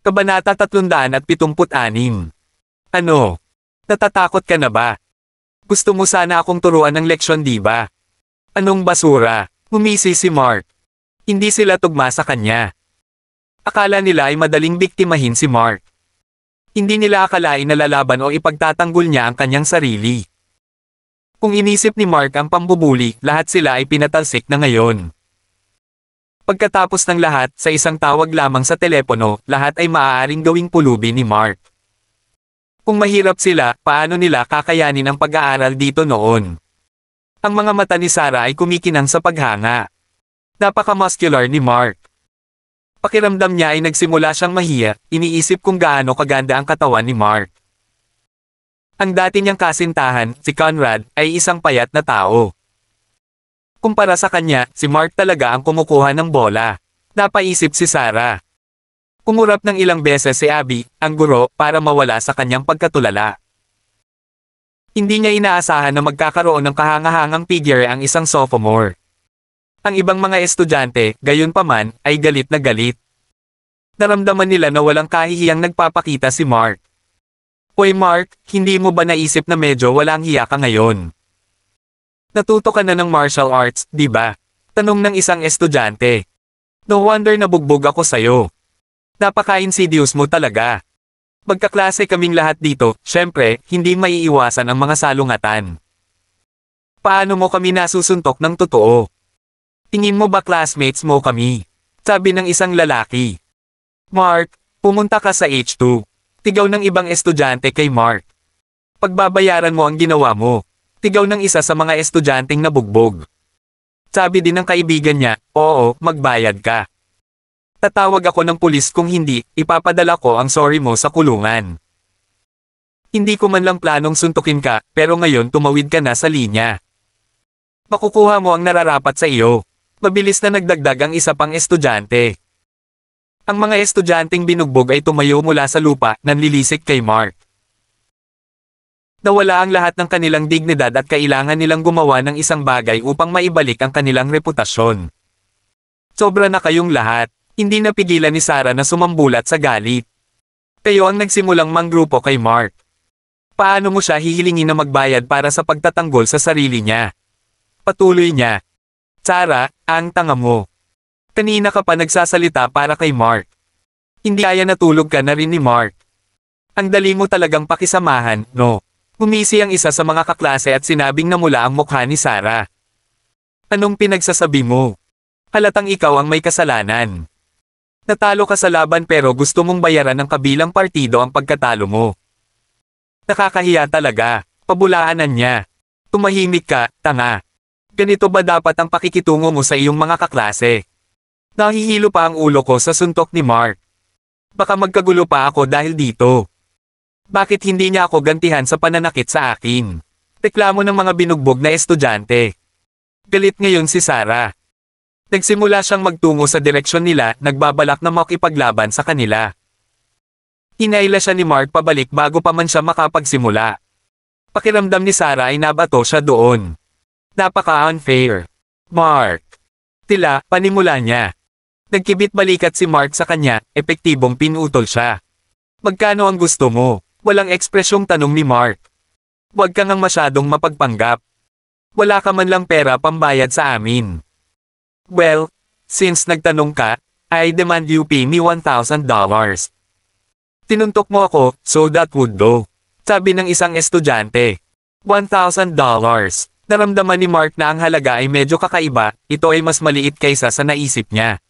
Kabanata 376. Ano? Natatakot ka na ba? Gusto mo sana akong turuan ng leksyon, di ba? Anong basura? Humisi si Mark. Hindi sila tugma sa kanya. Akala nila ay madaling biktimahin si Mark. Hindi nila akalain na lalaban o ipagtatanggol niya ang kanyang sarili. Kung inisip ni Mark ang pambubuli, lahat sila ay pinatalsik na ngayon. Pagkatapos ng lahat, sa isang tawag lamang sa telepono, lahat ay maaaring gawing pulubi ni Mark. Kung mahirap sila, paano nila kakayanin ang pag-aaral dito noon? Ang mga mata ni Sarah ay kumikinang sa paghanga. Napaka-muscular ni Mark. Pakiramdam niya ay nagsimula siyang mahiya, iniisip kung gaano kaganda ang katawan ni Mark. Ang dati niyang kasintahan, si Conrad, ay isang payat na tao. Kumpara sa kanya, si Mark talaga ang kumukuha ng bola. Napaisip si Sarah. Kumurap ng ilang beses si Abby, ang guro, para mawala sa kanyang pagkatulala. Hindi niya inaasahan na magkakaroon ng kahangahangang figure ang isang sophomore. Ang ibang mga estudyante, gayunpaman, ay galit na galit. Naramdaman nila na walang kahihiyang nagpapakita si Mark. Hoy Mark, hindi mo ba naisip na medyo walang hiya ka ngayon? Natuto ka na ng martial arts, di ba? Tanong ng isang estudyante. No wonder nabugbog ako sa'yo. Napaka-insidious mo talaga. Magkaklase kaming lahat dito, syempre, hindi maiiwasan ang mga salungatan. Paano mo kami nasusuntok ng totoo? Tingin mo ba classmates mo kami? Sabi ng isang lalaki. Mark, pumunta ka sa H2. Tigaw ng ibang estudyante kay Mark. Pagbabayaran mo ang ginawa mo. Tigaw ng isa sa mga estudyanteng nabugbog. Sabi din ng kaibigan niya, oo, magbayad ka. Tatawag ako ng pulis kung hindi, ipapadala ko ang sorry mo sa kulungan. Hindi ko man lang planong suntukin ka, pero ngayon tumawid ka na sa linya. Makukuha mo ang nararapat sa iyo. Mabilis na nagdagdag ang isa pang estudyante. Ang mga estudyanteng binugbog ay tumayo mula sa lupa, nanlilisik kay Mark. Nawala ang lahat ng kanilang dignidad at kailangan nilang gumawa ng isang bagay upang maibalik ang kanilang reputasyon. Sobra na kayong lahat. Hindi napigilan ni Sarah na sumambulat sa galit. Kayo ang nagsimulang manggrupo kay Mark. Paano mo siya hihilingin na magbayad para sa pagtatanggol sa sarili niya? Patuloy niya. Sarah, ang tanga mo. Kanina ka pa nagsasalita para kay Mark. Hindi kaya natulog ka na rin ni Mark. Ang dali mo talagang pakisamahan, no? Humisi ang isa sa mga kaklase at sinabing namula ang mukha ni Sarah. Anong pinagsasabi mo? Halatang ikaw ang may kasalanan. Natalo ka sa laban pero gusto mong bayaran ng kabilang partido ang pagkatalo mo. Nakakahiya talaga, pabulaanan niya. Tumahimik ka, tanga. Ganito ba dapat ang pakikitungo mo sa iyong mga kaklase? Nahihilo pa ang ulo ko sa suntok ni Mark. Baka magkagulo pa ako dahil dito. Bakit hindi niya ako gantihan sa pananakit sa akin? Reklamo ng mga binugbog na estudyante. Galit ngayon si Sarah. Nagsimula siyang magtungo sa direksyon nila, nagbabalak na makipaglaban sa kanila. Hinaila siya ni Mark pabalik bago pa man siya makapagsimula. Pakiramdam ni Sarah ay nabato siya doon. Napaka-unfair. Mark. Tila, panimula niya. Nagkibit balikat si Mark sa kanya, epektibong pinutol siya. Magkano ang gusto mo? Walang ekspresyong tanong ni Mark. Huwag ka ngang masyadong mapagpanggap. Wala ka man lang pera pambayad sa amin. Well, since nagtanong ka, I demand you pay me $1,000. Tinuntok mo ako, so that would do. Sabi ng isang estudyante. $1,000. Naramdaman ni Mark na ang halaga ay medyo kakaiba, ito ay mas maliit kaysa sa naisip niya.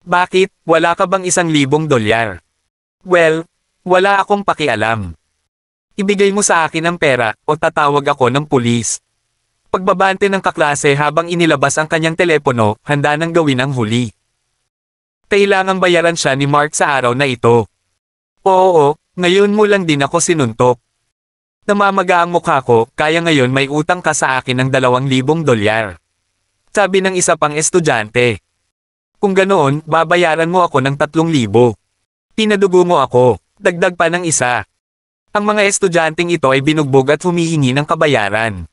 Bakit, wala ka bang $1,000? Well, wala akong pakialam. Ibigay mo sa akin ang pera, o tatawag ako ng pulis. Pagbabante ng kaklase habang inilabas ang kanyang telepono, handa nang gawin ang huli. Kailangang bayaran siya ni Mark sa araw na ito. Oo, ngayon mo lang din ako sinuntok. Namamaga ang mukha ko, kaya ngayon may utang ka sa akin ng $2,000. Sabi ng isa pang estudyante. Kung ganoon, babayaran mo ako ng 3,000. Pinadugo mo ako, dagdag pa ng isa. Ang mga estudyanteng ito ay binugbog at humihingi ng kabayaran.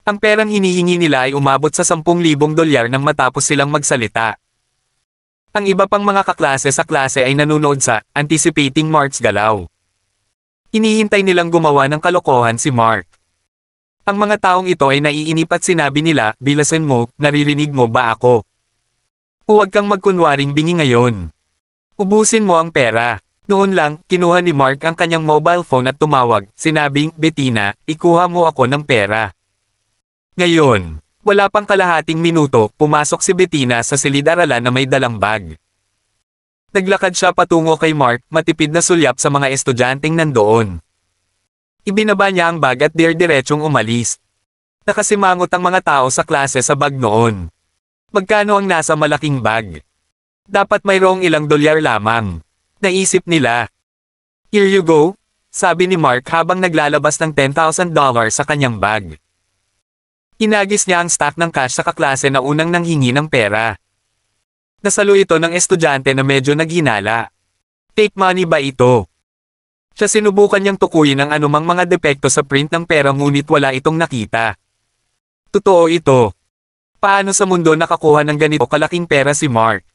Ang perang hinihingi nila ay umabot sa $10,000 nang matapos silang magsalita. Ang iba pang mga kaklase sa klase ay nanonood sa anticipating Mark's galaw. Hinihintay nilang gumawa ng kalokohan si Mark. Ang mga taong ito ay naiinip at sinabi nila, "Bilasan mo, naririnig mo ba ako? Huwag kang magkunwaring bingi ngayon. Ubusin mo ang pera." Noon lang, kinuha ni Mark ang kanyang mobile phone at tumawag, sinabing, "Bettina, ikuha mo ako ng pera." Ngayon, wala pang kalahating minuto, pumasok si Bettina sa silid-aralan na may dalang bag. Naglakad siya patungo kay Mark, matipid na sulyap sa mga estudyanteng nandoon. Ibinaba niya ang bag at diretsong umalis. Nakasimangot ang mga tao sa klase sa bag noon. Magkano ang nasa malaking bag? Dapat mayroong ilang dolyar lamang. Naisip nila. "Here you go," sabi ni Mark habang naglalabas ng $10,000 sa kanyang bag. Inagis niya ang stack ng cash sa kaklase na unang nanghingi ng pera. Nasalo ito ng estudyante na medyo naghinala. Fake money ba ito? Siya sinubukan niyang tukuyin ang anumang mga depekto sa print ng pera ngunit wala itong nakita. Totoo ito. Paano sa mundo nakakuha ng ganito kalaking pera si Mark?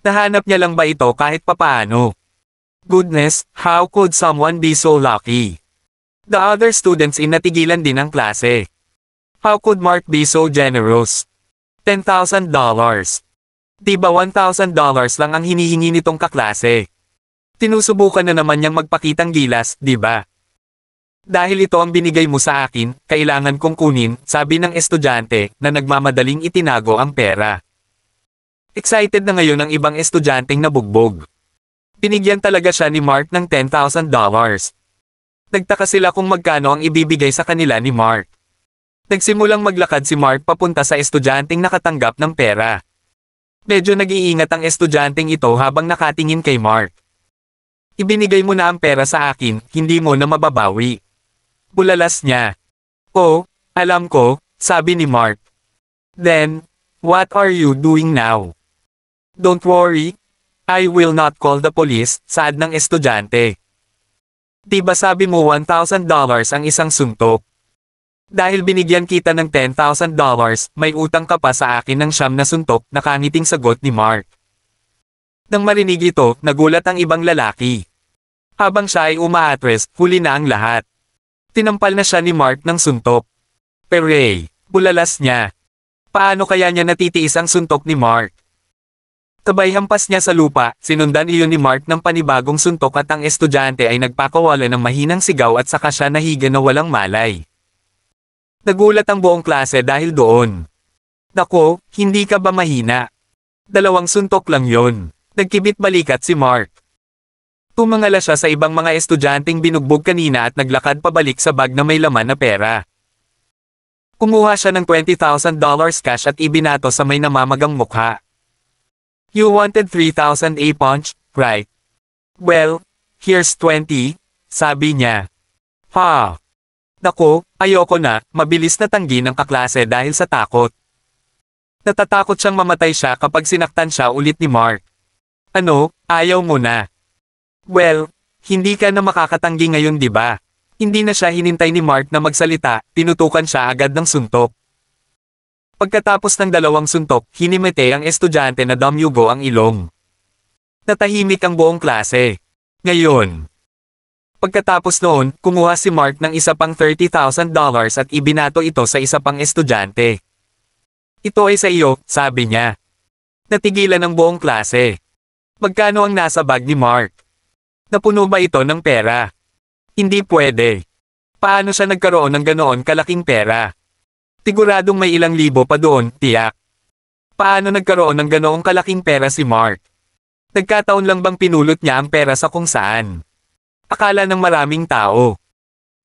Nahanap niya lang ba ito kahit papaano? Goodness, how could someone be so lucky? The other students natigilan din ang klase. How could Mark be so generous? $10,000. Di ba $1,000 lang ang hinihingi nitong kaklase? Tinusubukan na naman niyang magpakitang gilas, di ba? Dahil ito ang binigay mo sa akin, kailangan kong kunin, sabi ng estudyante, na nagmamadaling itinago ang pera. Excited na ngayon ang ibang estudyanteng nabugbog. Binigyan talaga siya ni Mark ng $10,000. Nagtaka sila kung magkano ang ibibigay sa kanila ni Mark. Nagsimulang maglakad si Mark papunta sa estudyanteng nakatanggap ng pera. Medyo nag-iingat ang estudyanteng ito habang nakatingin kay Mark. "Ibinigay mo na ang pera sa akin, hindi mo na mababawi." Bulalas niya. "Oh, alam ko," sabi ni Mark. "Then, what are you doing now?" "Don't worry. I will not call the police," saad ng estudyante. "Di ba sabi mo $1,000 ang isang suntok? Dahil binigyan kita ng $10,000, may utang ka pa sa akin ng 9 na suntok," nakangiting sagot ni Mark. Nang marinig ito, nagulat ang ibang lalaki. Habang siya ay umaatres, huli na ang lahat. Tinampal na siya ni Mark ng suntok. "Peray," bulalas niya. Paano kaya niya natitiis ang suntok ni Mark? Sabay hampas niya sa lupa, sinundan iyon ni Mark ng panibagong suntok at ang estudyante ay nagpakawala ng mahinang sigaw at saka siya nahiga na walang malay. Nagulat ang buong klase dahil doon. "Nako, hindi ka ba mahina? 2 suntok lang yon." Nagkibit balikat si Mark. Tumangala siya sa ibang mga estudyanteng binugbog kanina at naglakad pabalik sa bag na may laman na pera. Kumuha siya ng $20,000 cash at ibinato sa may namamagang mukha. "You wanted 3,000 a punch, right? Well, here's 20, sabi niya. "Ha? Nako, ayoko na," mabilis na tanggi ng kaklase dahil sa takot. Natatakot siyang mamatay siya kapag sinaktan siya ulit ni Mark. "Ano, ayaw mo na?" "Well, hindi ka na makakatanggi ngayon, di ba?" Hindi na siya hinintay ni Mark na magsalita, tinutukan siya agad ng suntok. Pagkatapos ng 2 suntok, hinimete ang estudyante na damyugo ang ilong. Natahimik ang buong klase. Ngayon. Pagkatapos noon, kumuha si Mark ng isa pang $30,000 at ibinato ito sa isa pang estudyante. "Ito ay sa iyo," sabi niya. Natigilan ang buong klase. Magkano ang nasa bag ni Mark? Napuno ba ito ng pera? Hindi pwede. Paano siya nagkaroon ng ganoon kalaking pera? Siguradong may ilang libo pa doon, tiyak. Paano nagkaroon ng ganoong kalaking pera si Mark? Nagkataon lang bang pinulot niya ang pera sa kung saan? Akala ng maraming tao.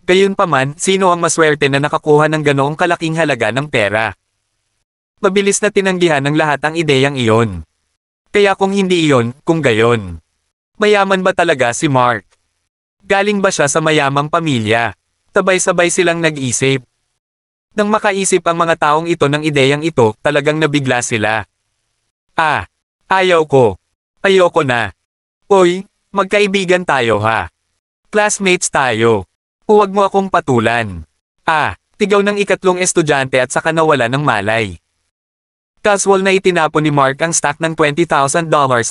Gayunpaman, sino ang maswerte na nakakuha ng ganoong kalaking halaga ng pera? Mabilis na tinanggihan ng lahat ang ideyang iyon. Kaya kung hindi iyon, kung gayon. Mayaman ba talaga si Mark? Galing ba siya sa mayamang pamilya? Sabay-sabay silang nag-isip. Nang makaisip ang mga taong ito ng ideyang ito, talagang nabigla sila. "Ah, ayaw ko. Ayoko na. Oy, magkaibigan tayo ha. Classmates tayo. Huwag mo akong patulan." Tigaw ng ikatlong estudyante at saka nawala ng malay. Casual na itinapon ni Mark ang stack ng $20,000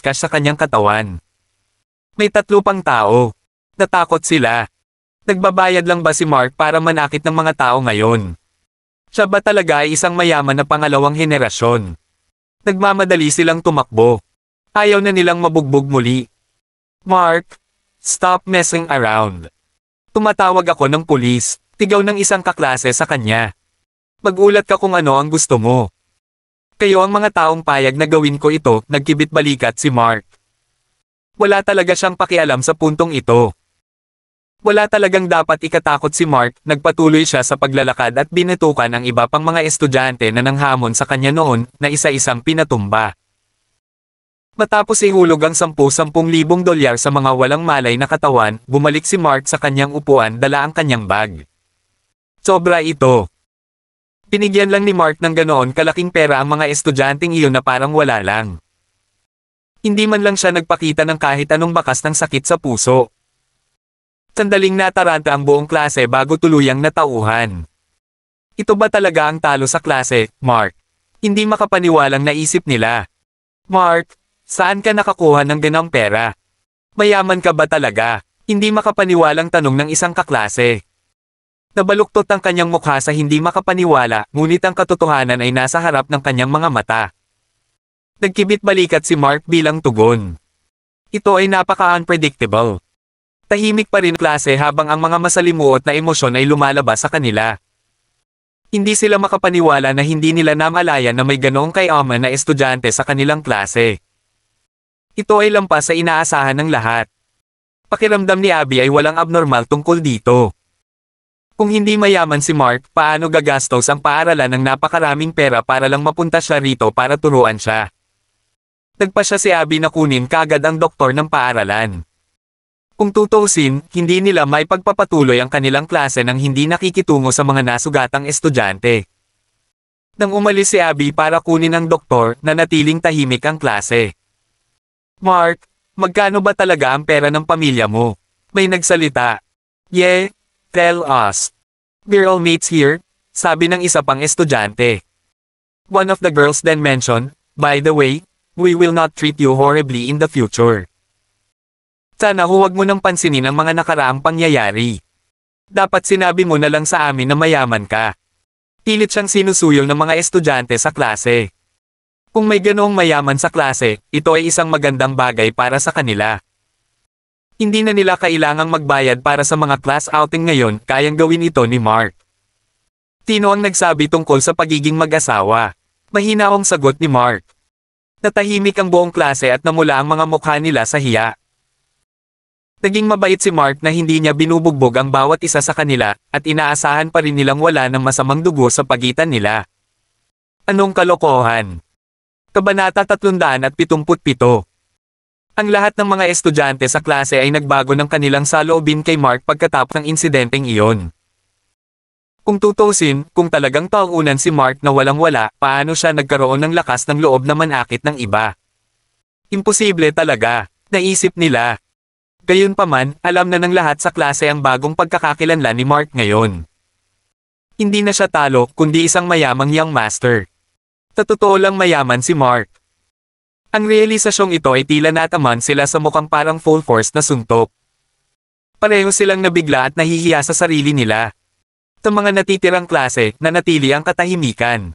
cash sa kanyang katawan. May 3 pang tao. Natakot sila. Nagbabayad lang ba si Mark para manakit ng mga tao ngayon? Siya ba talaga ay isang mayaman na pangalawang henerasyon? Nagmamadali silang tumakbo. Ayaw na nilang mabugbog muli. Mark, stop messing around. Tumatawag ako ng pulis, tigaw ng isang kaklase sa kanya. Magulat ka kung ano ang gusto mo. Kayo ang mga taong payag na gawin ko ito, nagkibit balikat si Mark. Wala talaga siyang pakialam sa puntong ito. Wala talagang dapat ikatakot si Mark, nagpatuloy siya sa paglalakad at binatukan ang iba pang mga estudyante na nanghamon sa kanya noon, na isa-isang pinatumba. Matapos ihulog ang $10,000 sa mga walang malay na katawan, bumalik si Mark sa kanyang upuan dala ang kanyang bag. Sobra ito. Pinigyan lang ni Mark ng ganoon kalaking pera ang mga estudyanteng iyon na parang wala lang. Hindi man lang siya nagpakita ng kahit anong bakas ng sakit sa puso. Sandaling nataranta ang buong klase bago tuluyang natauhan. Ito ba talaga ang talo sa klase, Mark? Hindi makapaniwalang naisip nila. Mark, saan ka nakakuha ng ganang pera? Mayaman ka ba talaga? Hindi makapaniwalang tanong ng isang kaklase. Nabaluktot ang kanyang mukha sa hindi makapaniwala, ngunit ang katotohanan ay nasa harap ng kanyang mga mata. Nagkibit balikat si Mark bilang tugon. Ito ay napaka-unpredictable. Tahimik pa rin klase habang ang mga masalimuot na emosyon ay lumalabas sa kanila. Hindi sila makapaniwala na hindi nila namalayan na may ganoong kayaman na estudyante sa kanilang klase. Ito ay lampas sa inaasahan ng lahat. Pakiramdam ni Abby ay walang abnormal tungkol dito. Kung hindi mayaman si Mark, paano gagastos ang paaralan ng napakaraming pera para lang mapunta siya rito para turuan siya? Nagpa siya si Abby na kunin kagad ang doktor ng paaralan. Kung tutuusin, hindi nila may pagpapatuloy ang kanilang klase nang hindi nakikitungo sa mga nasugatang estudyante. Nang umalis si Abby para kunin ang doktor, nanatiling tahimik ang klase. Mark, magkano ba talaga ang pera ng pamilya mo? May nagsalita. Yeah, tell us. Girl mates here, sabi ng isa pang estudyante. One of the girls then mentioned, by the way, we will not treat you horribly in the future. Sana huwag mo nang pansinin ang mga nakaraang pangyayari. Dapat sinabi mo na lang sa amin na mayaman ka. Pilit siyang sinusuyol ng mga estudyante sa klase. Kung may ganoong mayaman sa klase, ito ay isang magandang bagay para sa kanila. Hindi na nila kailangang magbayad para sa mga class outing ngayon, kayang gawin ito ni Mark. Sino ang nagsabi tungkol sa pagiging mag-asawa? Mahinaong sagot ni Mark. Natahimik ang buong klase at namula ang mga mukha nila sa hiya. Naging mabait si Mark na hindi niya binubugbog ang bawat isa sa kanila, at inaasahan pa rin nilang wala ng masamang dugo sa pagitan nila. Anong kalokohan? Kabanata 377. Ang lahat ng mga estudyante sa klase ay nagbago ng kanilang saloobin kay Mark pagkatapos ng insidenteng iyon. Kung tutusin, kung talagang taunan si Mark na walang-wala, paano siya nagkaroon ng lakas ng loob na manakit ng iba? Imposible talaga, naisip nila. Gayunpaman, alam na ng lahat sa klase ang bagong pagkakakilanlan ni Mark ngayon. Hindi na siya talo, kundi isang mayamang young master. Sa totoo lang mayaman si Mark. Ang realisasyong ito ay tila nataman sila sa mukhang parang full force na suntok. Pareho silang nabigla at nahihiya sa sarili nila. Sa mga natitirang klase, nanatili ang katahimikan.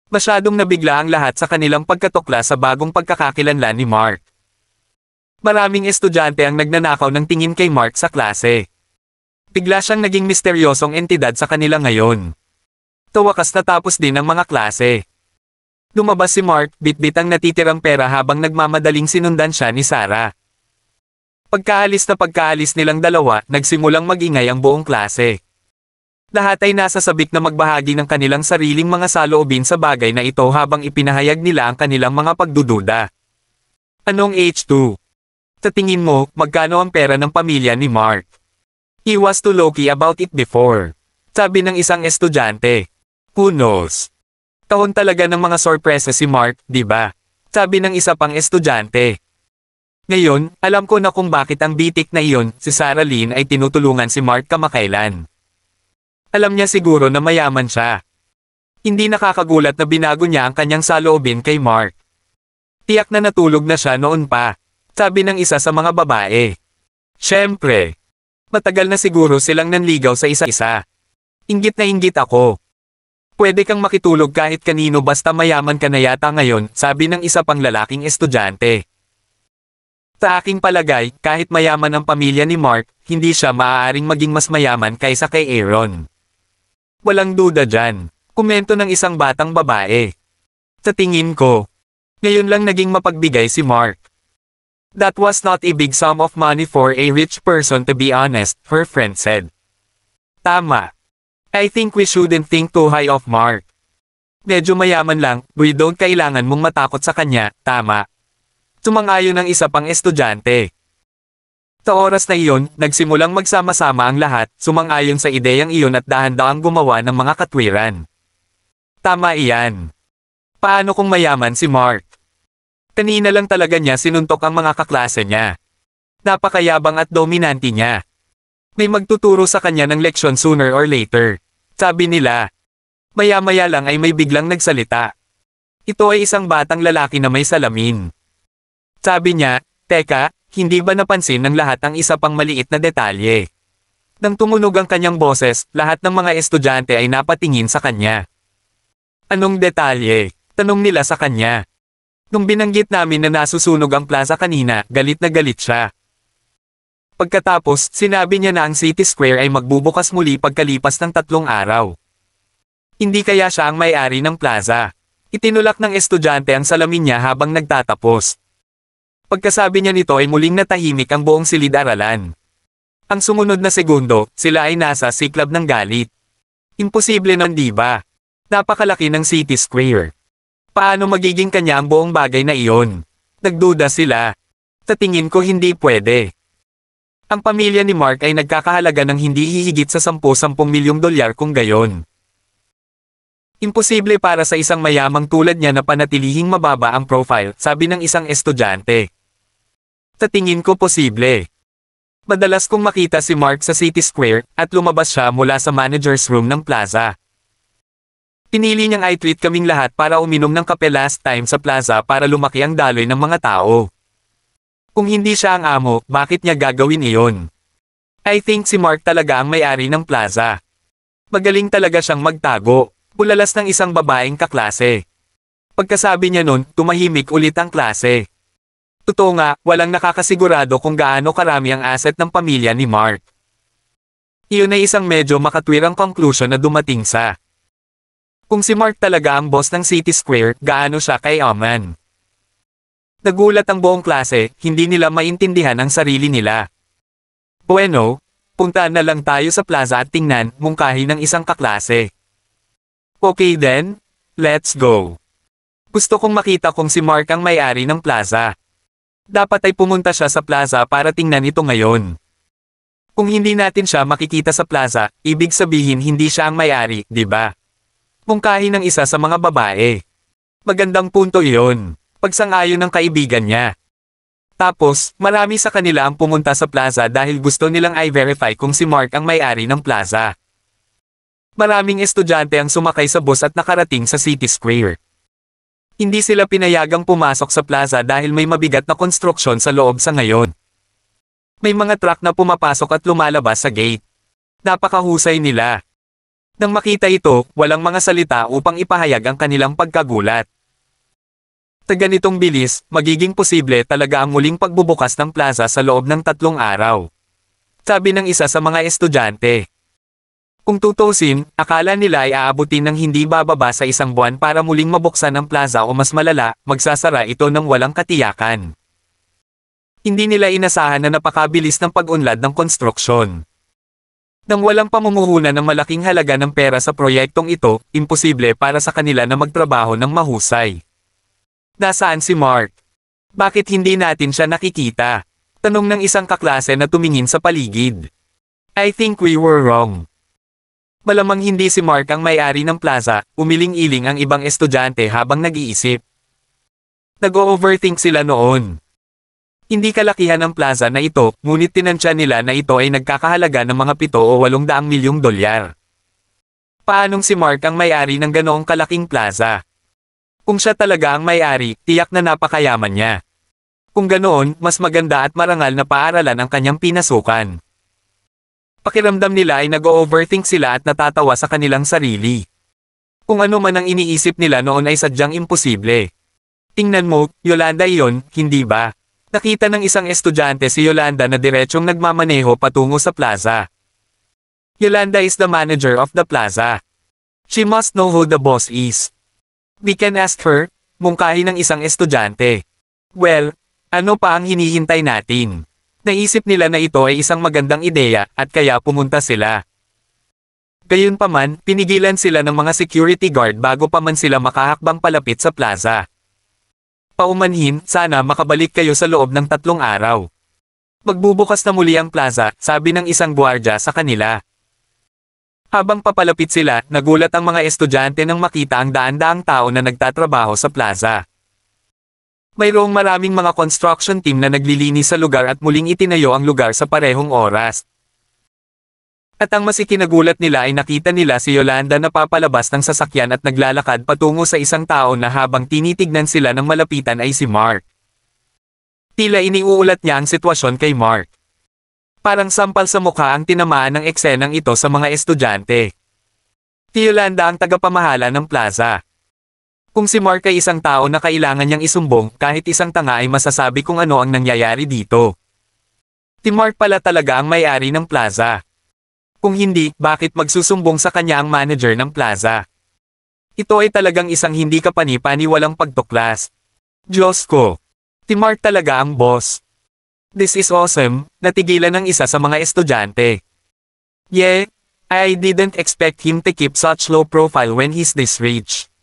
Masyadong nabigla ang lahat sa kanilang pagkatukla sa bagong pagkakakilanlan ni Mark. Maraming estudyante ang nagnanakaw ng tingin kay Mark sa klase. Bigla siyang naging misteryosong entidad sa kanila ngayon. Tawakas natapos din ang mga klase. Lumabas si Mark, bitbit ang natitirang pera habang nagmamadaling sinundan siya ni Sarah. Pagkaalis nilang dalawa, nagsimulang magingay ang buong klase. Lahat ay nasa sabik na magbahagi ng kanilang sariling mga saloobin sa bagay na ito habang ipinahayag nila ang kanilang mga pagdududa. Anong H2? Sa tingin mo, magkano ang pera ng pamilya ni Mark? He was too low-key about it before. Sabi ng isang estudyante. Who knows? Taon talaga ng mga sorpresa si Mark, di ba? Sabi ng isa pang estudyante. Ngayon, alam ko na kung bakit ang bitik na iyon, si Sarah Lynn ay tinutulungan si Mark kamakailan. Alam niya siguro na mayaman siya. Hindi nakakagulat na binago niya ang kanyang saloobin kay Mark. Tiyak na natulog na siya noon pa, sabi ng isa sa mga babae. Siyempre, matagal na siguro silang nanligaw sa isa-isa. Inggit na inggit ako. Pwede kang makitulog kahit kanino basta mayaman ka na yata ngayon, sabi ng isa pang lalaking estudyante. Sa aking palagay, kahit mayaman ang pamilya ni Mark, hindi siya maaaring maging mas mayaman kaysa kay Aaron. Walang duda dyan, komento ng isang batang babae. Sa tingin ko, ngayon lang naging mapagbigay si Mark. That was not a big sum of money for a rich person to be honest, her friend said. Tama. I think we shouldn't think too high of Mark. Medyo mayaman lang, we don't kailangan mong matakot sa kanya, tama. Sumang-ayon ng isa pang estudyante. Sa oras na iyon, nagsimulang magsama-sama ang lahat, sumang-ayon sa ideyang iyon at dahan-daang gumawa ng mga katwiran. Tama iyan. Paano kung mayaman si Mark? Kanina lang talaga niya sinuntok ang mga kaklase niya. Napakayabang at dominante niya. May magtuturo sa kanya ng leksyon sooner or later. Sabi nila. Maya-maya lang ay may biglang nagsalita. Ito ay isang batang lalaki na may salamin. Sabi niya, teka, hindi ba napansin ng lahat ang isa pang maliit na detalye? Nang tumunog ang kanyang boses, lahat ng mga estudyante ay napatingin sa kanya. Anong detalye? Tanong nila sa kanya. Nung binanggit namin na nasusunog ang plaza kanina, galit na galit siya. Pagkatapos, sinabi niya na ang City Square ay magbubukas muli pagkalipas ng 3 araw. Hindi kaya siya ang may-ari ng plaza. Itinulak ng estudyante ang salamin niya habang nagtatapos. Pagkasabi niya nito ay muling natahimik ang buong silid-aralan. Ang sumunod na segundo, sila ay nasa siklab ng galit. Imposible nun di ba? Napakalaki ng City Square. Paano magiging kanya ang buong bagay na iyon? Nagduda sila. Sa tingin ko hindi pwede. Ang pamilya ni Mark ay nagkakahalaga ng hindi hihigit sa 10 milyong dolyar kung gayon. Imposible para sa isang mayamang tulad niya na panatilihing mababa ang profile, sabi ng isang estudyante. Sa tingin ko posible. Madalas kong makita si Mark sa City Square, at lumabas siya mula sa manager's room ng plaza. Pinili niyang i-treat kaming lahat para uminom ng kape last time sa plaza para lumaki ang daloy ng mga tao. Kung hindi siya ang amo, bakit niya gagawin iyon? I think si Mark talaga ang may-ari ng plaza. Magaling talaga siyang magtago, bulalas ng isang babaeng kaklase. Pagkasabi niya nun, tumahimik ulit ang klase. Totoo nga, walang nakakasigurado kung gaano karami ang asset ng pamilya ni Mark. Iyon ay isang medyo makatwirang conclusion na dumating sa. Kung si Mark talaga ang boss ng City Square, gaano siya kay Oman? Nagulat ang buong klase, hindi nila maintindihan ang sarili nila. Bueno, punta na lang tayo sa plaza at tingnan, mungkahi ng isang kaklase. Okay then, let's go. Gusto kong makita kung si Mark ang may-ari ng plaza. Dapat ay pumunta siya sa plaza para tingnan ito ngayon. Kung hindi natin siya makikita sa plaza, ibig sabihin hindi siya ang may-ari, di ba? Mungkahi ng isa sa mga babae. Magandang punto iyon. Pagsang-ayon ng kaibigan niya. Tapos, marami sa kanila ang pumunta sa plaza dahil gusto nilang i-verify kung si Mark ang may-ari ng plaza. Maraming estudyante ang sumakay sa bus at nakarating sa City Square. Hindi sila pinayagang pumasok sa plaza dahil may mabigat na konstruksyon sa loob sa ngayon. May mga truck na pumapasok at lumalabas sa gate. Napakahusay nila. Nang makita ito, walang mga salita upang ipahayag ang kanilang pagkagulat. Sa ganitong bilis, magiging posible talaga ang muling pagbubukas ng plaza sa loob ng 3 araw. Sabi ng isa sa mga estudyante. Kung tutusin, akala nila ay aabutin ng hindi bababa sa 1 buwan para muling mabuksan ang plaza o mas malala, magsasara ito ng walang katiyakan. Hindi nila inasahan na napakabilis ng pag-unlad ng konstruksyon. Nang walang pamumuhunan ng malaking halaga ng pera sa proyektong ito, imposible para sa kanila na magtrabaho ng mahusay. Nasaan si Mark? Bakit hindi natin siya nakikita? Tanong ng isang kaklase na tumingin sa paligid. I think we were wrong. Malamang hindi si Mark ang may-ari ng plaza, umiling-iling ang ibang estudyante habang nag-iisip. Nag-overthink sila noon. Hindi kalakihan ang plaza na ito, ngunit tinansya nila na ito ay nagkakahalaga ng mga 7 o 800 milyong dolyar. Paanong si Mark ang may-ari ng ganoong kalaking plaza? Kung siya talaga ang may-ari, tiyak na napakayaman niya. Kung ganoon, mas maganda at marangal na paaralan ang kanyang pinasukan. Pakiramdam nila ay nag-overthink sila at natatawa sa kanilang sarili. Kung ano man ang iniisip nila noon ay sadyang imposible. Tingnan mo, Yolanda iyon, hindi ba? Nakita ng isang estudyante si Yolanda na diretsyong nagmamaneho patungo sa plaza. Yolanda is the manager of the plaza. She must know who the boss is. We can ask her, mungkahi ng isang estudyante. Well, ano pa ang hinihintay natin? Naisip nila na ito ay isang magandang ideya at kaya pumunta sila. Gayunpaman, pinigilan sila ng mga security guard bago pa man sila makahakbang palapit sa plaza. Paumanhin, sana makabalik kayo sa loob ng 3 araw. Magbubukas na muli ang plaza, sabi ng isang gwardiya sa kanila. Habang papalapit sila, nagulat ang mga estudyante nang makita ang daan-daang tao na nagtatrabaho sa plaza. Mayroong maraming mga construction team na naglilinis sa lugar at muling itinayo ang lugar sa parehong oras. At ang mas ikinagulat nila ay nakita nila si Yolanda na papalabas ng sasakyan at naglalakad patungo sa isang tao na habang tinitignan sila ng malapitan ay si Mark. Tila iniuulat niya ang sitwasyon kay Mark. Parang sampal sa mukha ang tinamaan ng eksenang ito sa mga estudyante. Si Yolanda ang tagapamahala ng plaza. Kung si Mark ay isang tao na kailangan niyang isumbong, kahit isang tanga ay masasabi kung ano ang nangyayari dito. Si Mark pala talaga ang may-ari ng plaza. Kung hindi, bakit magsusumbong sa kanya ang manager ng plaza? Ito ay talagang isang hindi kapani-paniwalang pagtuklas. Diyos ko! Si Mark talaga ang boss. This is awesome, natigilan ng isa sa mga estudyante. Yeah, I didn't expect him to keep such low profile when he's this rich.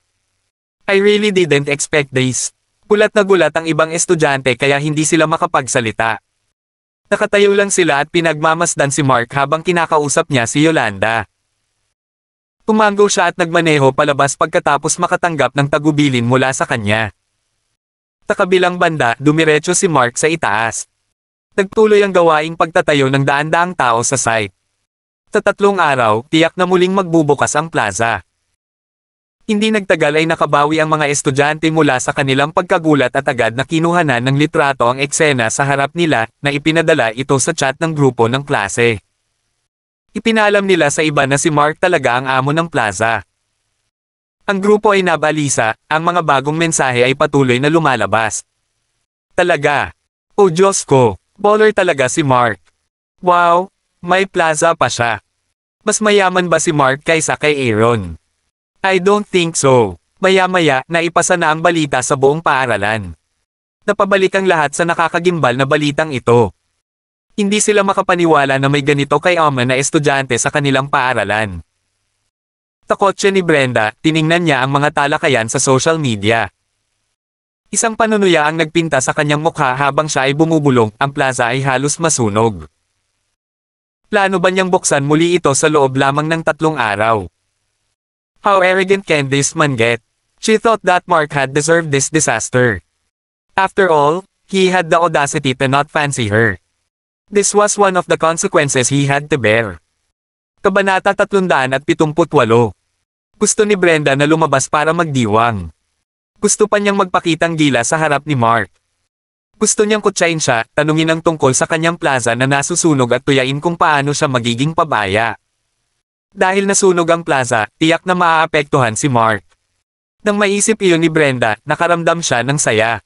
I really didn't expect this. Gulat na gulat ang ibang estudyante kaya hindi sila makapagsalita. Nakatayo lang sila at pinagmamasdan si Mark habang kinakausap niya si Yolanda. Tumango siya at nagmaneho palabas pagkatapos makatanggap ng tagubilin mula sa kanya. Sa kabilang banda, dumiretso si Mark sa itaas. Nagtuloy ang gawaing pagtatayo ng daan-daang tao sa site. Sa 3 araw, tiyak na muling magbubukas ang plaza. Hindi nagtagal ay nakabawi ang mga estudyante mula sa kanilang pagkagulat at agad na kinuhanan ng litrato ang eksena sa harap nila na ipinadala ito sa chat ng grupo ng klase. Ipinalam nila sa iba na si Mark talaga ang amo ng plaza. Ang grupo ay nabalisa, ang mga bagong mensahe ay patuloy na lumalabas. Talaga. Oh Diyos ko, baller talaga si Mark. Wow, may plaza pa siya. Mas mayaman ba si Mark kaysa kay Aaron? I don't think so. Maya-maya, naipasa na ang balita sa buong paaralan. Napabalik ang lahat sa nakakagimbal na balitang ito. Hindi sila makapaniwala na may ganito kayaman na estudyante sa kanilang paaralan. Sa kotse ni Brenda, tiningnan niya ang mga talakayan sa social media. Isang panunuya ang nagpinta sa kanyang mukha habang siya ay bumubulong, ang plaza ay halos masunog. Plano ba niyang buksan muli ito sa loob lamang ng 3 araw? How arrogant can this man get? She thought that Mark had deserved this disaster. After all, he had the audacity to not fancy her. This was one of the consequences he had to bear. Kabanata 378. Gusto ni Brenda na lumabas para magdiwang. Gusto pa niyang magpakitang gila sa harap ni Mark. Gusto niyang kutsain siya, tanungin ang tungkol sa kanyang plaza na nasusunog at tuyain kung paano siya magiging pabaya. Dahil nasunog ang plaza, tiyak na maaapektuhan si Mark. Nang maisip iyon ni Brenda, nakaramdam siya ng saya.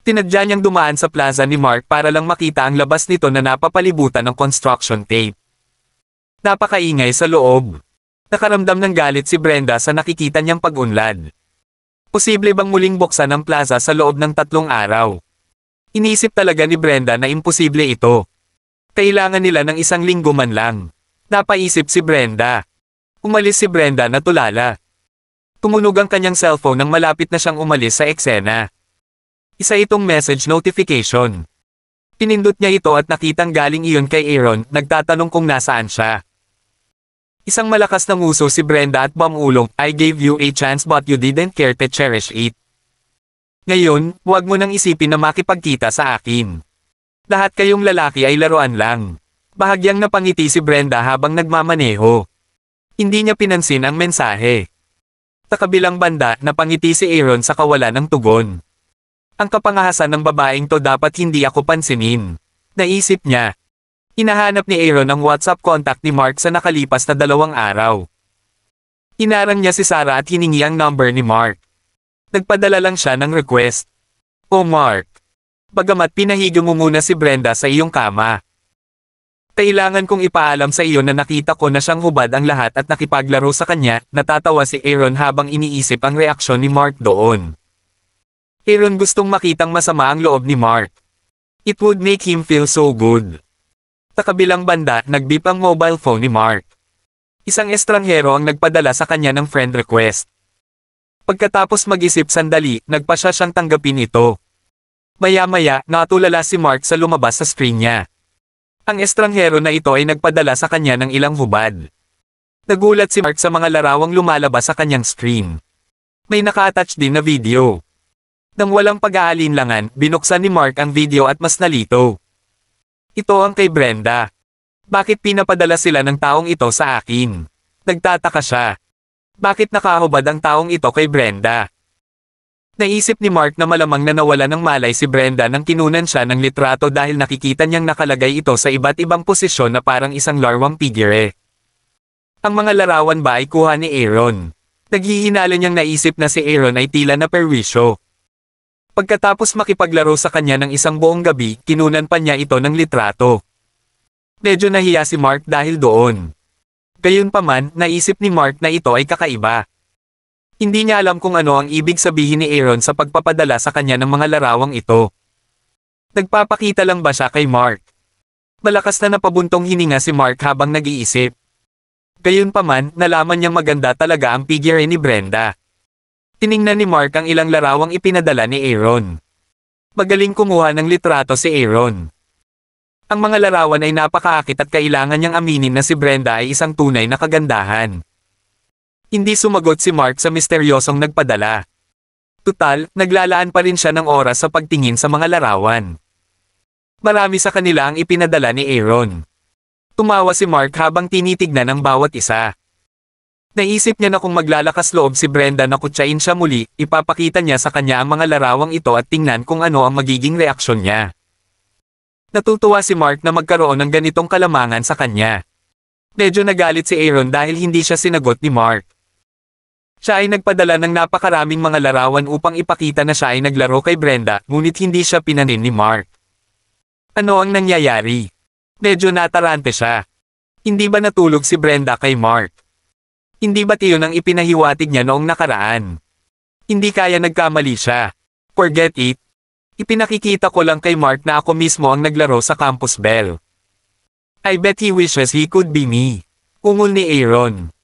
Tinadya niyang dumaan sa plaza ni Mark para lang makita ang labas nito na napapalibutan ng construction tape. Napakaingay sa loob. Nakaramdam ng galit si Brenda sa nakikita niyang pag-unlad. Posible bang muling buksan ang plaza sa loob ng 3 araw? Inisip talaga ni Brenda na imposible ito. Kailangan nila ng 1 linggo man lang. Napaisip si Brenda. Umalis si Brenda na tulala. Tumunog ang kanyang cellphone nang malapit na siyang umalis sa eksena. Isa itong message notification. Pinindot niya ito at nakitang galing iyon kay Aaron, nagtatanong kung nasaan siya. Isang malakas na nguso si Brenda at bumulong, I gave you a chance but you didn't care to cherish it. Ngayon, huwag mo nang isipin na makipagkita sa akin. Lahat kayong lalaki ay laruan lang. Bahagyang napangiti si Brenda habang nagmamaneho. Hindi niya pinansin ang mensahe. Sa kabilang banda, napangiti si Aaron sa kawalan ng tugon. Ang kapangahasan ng babaeng to dapat hindi ako pansinin. Naisip niya. Hinahanap ni Aaron ang WhatsApp contact ni Mark sa nakalipas na 2 araw. Hinarang niya si Sarah at hiningi ang number ni Mark. Nagpadala lang siya ng request. "Oh Mark, bagamat pinahigo mo muna si Brenda sa iyong kama. Kailangan kong ipaalam sa iyo na nakita ko na siyang hubad ang lahat at nakipaglaro sa kanya." Natatawa si Aaron habang iniisip ang reaksyon ni Mark doon. Aaron gustong makitang masama ang loob ni Mark. It would make him feel so good. Sa kabilang banda, nag-beep ang mobile phone ni Mark. Isang estranghero ang nagpadala sa kanya ng friend request. Pagkatapos mag-isip sandali, nagpa siya siyang tanggapin ito. Maya-maya, natulala si Mark sa lumabas sa screen niya. Ang estranghero na ito ay nagpadala sa kanya ng ilang hubad. Nagulat si Mark sa mga larawang lumalabas sa kanyang screen. May naka-attach din na video. Nang walang pag-aalinlangan, binuksan ni Mark ang video at mas nalito. Ito ang kay Brenda. Bakit pinapadala sila ng taong ito sa akin? Nagtataka siya. Bakit nakahubad ang taong ito kay Brenda? Naisip ni Mark na malamang na nawala ng malay si Brenda nang kinunan siya ng litrato dahil nakikita niyang nakalagay ito sa iba't ibang posisyon na parang isang larwang figure. Ang mga larawan ba ay kuha ni Aaron? Naghihinala niyang naisip na si Aaron ay tila na perwisyo. Pagkatapos makipaglaro sa kanya ng isang buong gabi, kinunan pa niya ito ng litrato. Medyo nahiya si Mark dahil doon. Gayunpaman, naisip ni Mark na ito ay kakaiba. Hindi niya alam kung ano ang ibig sabihin ni Aaron sa pagpapadala sa kanya ng mga larawang ito. Nagpapakita lang ba siya kay Mark? Malakas na napabuntong hininga si Mark habang nag-iisip. Gayunpaman, nalaman niyang maganda talaga ang figure ni Brenda. Tiningnan ni Mark ang ilang larawang ipinadala ni Aaron. Magaling kumuha ng litrato si Aaron. Ang mga larawan ay napakaakit at kailangan niyang aminin na si Brenda ay isang tunay na kagandahan. Hindi sumagot si Mark sa misteryosong nagpadala. Tutal, naglalaan pa rin siya ng oras sa pagtingin sa mga larawan. Marami sa kanila ang ipinadala ni Aaron. Tumawa si Mark habang tinitignan ang bawat isa. Naisip niya na kung maglalakas loob si Brenda na kutsain siya muli, ipapakita niya sa kanya ang mga larawang ito at tingnan kung ano ang magiging reaksyon niya. Natutuwa si Mark na magkaroon ng ganitong kalamangan sa kanya. Medyo nagalit si Aaron dahil hindi siya sinagot ni Mark. Siya ay nagpadala ng napakaraming mga larawan upang ipakita na siya ay naglaro kay Brenda, ngunit hindi siya pinanin ni Mark. Ano ang nangyayari? Medyo natarante siya. Hindi ba natulog si Brenda kay Mark? Hindi ba't iyon ang ipinahiwatig niya noong nakaraan? Hindi kaya nagkamali siya. Forget it. Ipinakikita ko lang kay Mark na ako mismo ang naglaro sa Campus Bell. I bet he wishes he could be me. Ungol ni Aaron.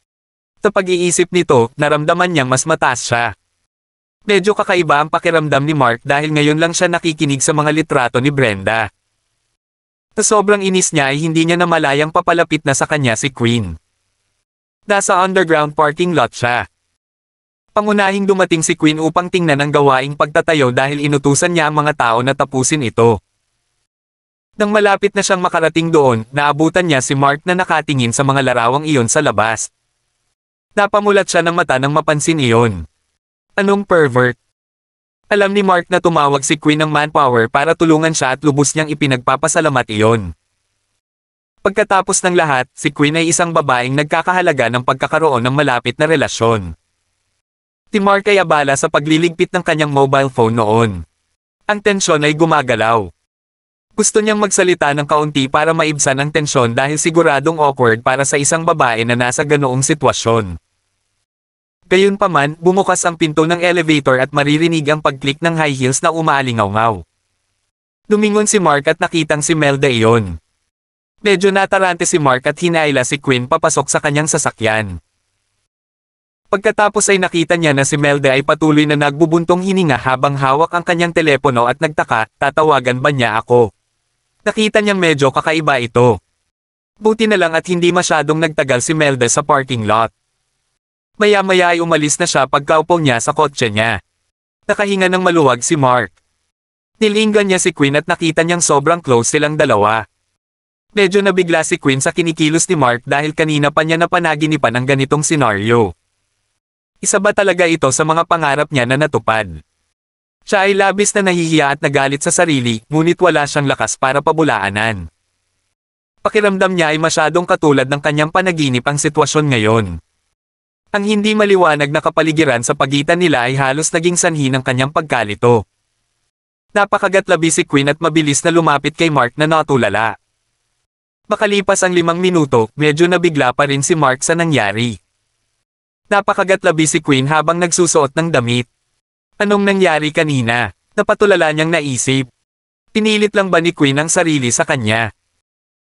Sa pag-iisip nito, naramdaman niyang mas mataas siya. Medyo kakaiba ang pakiramdam ni Mark dahil ngayon lang siya nakikinig sa mga litrato ni Brenda. Sa sobrang inis niya ay hindi niya namalayang papalapit na sa kanya si Queen. Nasa underground parking lot siya. Pangunahing dumating si Queen upang tingnan ang gawaing pagtatayo dahil inutusan niya ang mga tao na tapusin ito. Nang malapit na siyang makarating doon, naabutan niya si Mark na nakatingin sa mga larawang iyon sa labas. Napamulat siya ng mata nang mapansin iyon. Anong pervert? Alam ni Mark na tumawag si Queen ng manpower para tulungan siya at lubos niyang ipinagpapasalamat iyon. Pagkatapos ng lahat, si Queen ay isang babaeng nagkakahalaga ng pagkakaroon ng malapit na relasyon. Si Mark ay abala sa pagliligpit ng kanyang mobile phone noon. Ang tensyon ay gumagalaw. Gusto niyang magsalita ng kaunti para maibsan ang tensyon dahil siguradong awkward para sa isang babae na nasa ganoong sitwasyon. Gayunpaman, bumukas ang pinto ng elevator at maririnig ang pag-click ng high heels na umaalingaw-ngaw. Lumingon si Mark at nakitang si Melda iyon. Medyo natarante si Mark at hinaila si Queen papasok sa kanyang sasakyan. Pagkatapos ay nakita niya na si Melda ay patuloy na nagbubuntong hininga habang hawak ang kanyang telepono at nagtaka, tatawagan ba niya ako? Nakita niyang medyo kakaiba ito. Buti na lang at hindi masyadong nagtagal si Melda sa parking lot. Maya-maya ay umalis na siya pagkaupo niya sa kotse niya. Nakahinga ng maluwag si Mark. Nilinggan niya si Queen at nakita niyang sobrang close silang dalawa. Medyo nabigla si Quinn sa kinikilos ni Mark dahil kanina pa niya napanaginipan ang ganitong senaryo. Isa ba talaga ito sa mga pangarap niya na natupad? Siya ay labis na nahihiya at nagalit sa sarili, ngunit wala siyang lakas para pabulaanan. Pakiramdam niya ay masyadong katulad ng kanyang panaginip ang sitwasyon ngayon. Ang hindi maliwanag na kapaligiran sa pagitan nila ay halos naging sanhi ng kanyang pagkalito. Napakagatlabi si Quinn at mabilis na lumapit kay Mark na natulala. Makalipas ang 5 minuto, medyo nabigla pa rin si Mark sa nangyari. Napakagatlabi si Quinn habang nagsusuot ng damit. Anong nangyari kanina? Napatulala niyang naisip. Pinilit lang ba ni Quinn ang sarili sa kanya?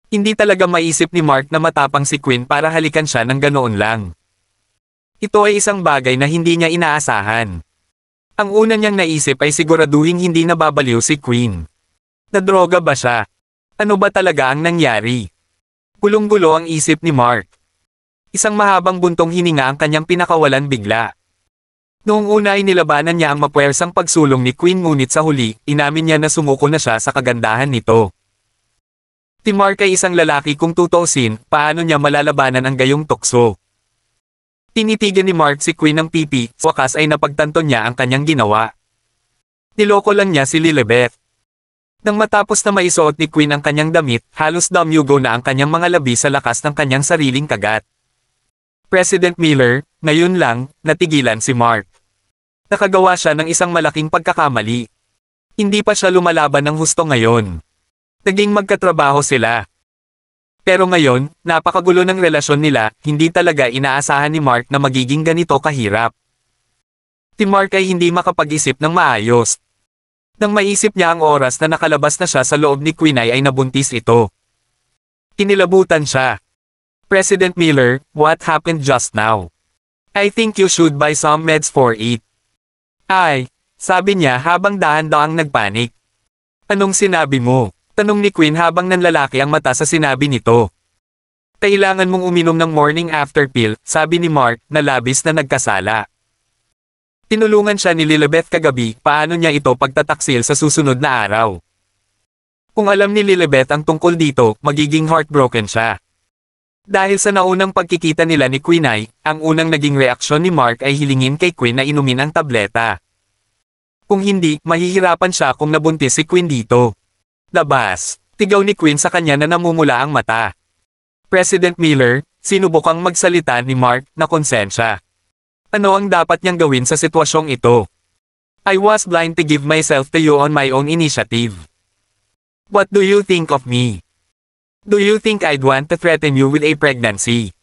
Hindi talaga maisip ni Mark na matapang si Quinn para halikan siya ng ganoon lang. Ito ay isang bagay na hindi niya inaasahan. Ang una niyang naisip ay siguraduhin hindi nababaliw si Quinn. Nadroga ba siya? Ano ba talaga ang nangyari? Gulong-gulo ang isip ni Mark. Isang mahabang buntong hininga ang kanyang pinakawalan bigla. Noong una ay nilabanan niya ang mapuwersang pagsulong ni Quinn ngunit sa huli, inamin niya na sumuko na siya sa kagandahan nito. Si Mark ay isang lalaki kung tutuusin, paano niya malalabanan ang gayong tukso? Tinitigan ni Mark si Quinn ng pipi, sa wakas ay napagtanto niya ang kanyang ginawa. Niloko lang niya si Lilibeth. Nang matapos na maisuot ni Quinn ang kanyang damit, halos damyugo na ang kanyang mga labi sa lakas ng kanyang sariling kagat. President Miller, ngayon lang, natigilan si Mark. Nakagawa siya ng isang malaking pagkakamali. Hindi pa siya lumalaban ng husto ngayon. Naging magkatrabaho sila. Pero ngayon, napakagulo ng relasyon nila, hindi talaga inaasahan ni Mark na magiging ganito kahirap. Si Mark ay hindi makapag-isip ng maayos. Nang maisip niya ang oras na nakalabas na siya sa loob ni Quinn ay nabuntis ito. Kinilabutan siya. President Miller, what happened just now? I think you should buy some meds for it. Ay, sabi niya habang dahan-dahang nagpanik. Anong sinabi mo? Tanong ni Quinn habang nanlalaki ang mata sa sinabi nito. Kailangan mong uminom ng morning after pill, sabi ni Mark, na labis na nagkasala. Tinulungan siya ni Lilibeth kagabi, paano niya ito pagtataksil sa susunod na araw. Kung alam ni Lilibeth ang tungkol dito, magiging heartbroken siya. Dahil sa naunang pagkikita nila ni Quinn ang unang naging reaksyon ni Mark ay hilingin kay Quinn na inumin ang tableta. Kung hindi, mahihirapan siya kung nabuntis si Quinn dito. Labas, tigaw ni Quinn sa kanya na namumula ang mata. President Miller, sinubukang magsalita ni Mark na konsensya. Ano ang dapat niyang gawin sa sitwasyong ito? I was blind to give myself to you on my own initiative. What do you think of me? Do you think I'd want to threaten you with a pregnancy?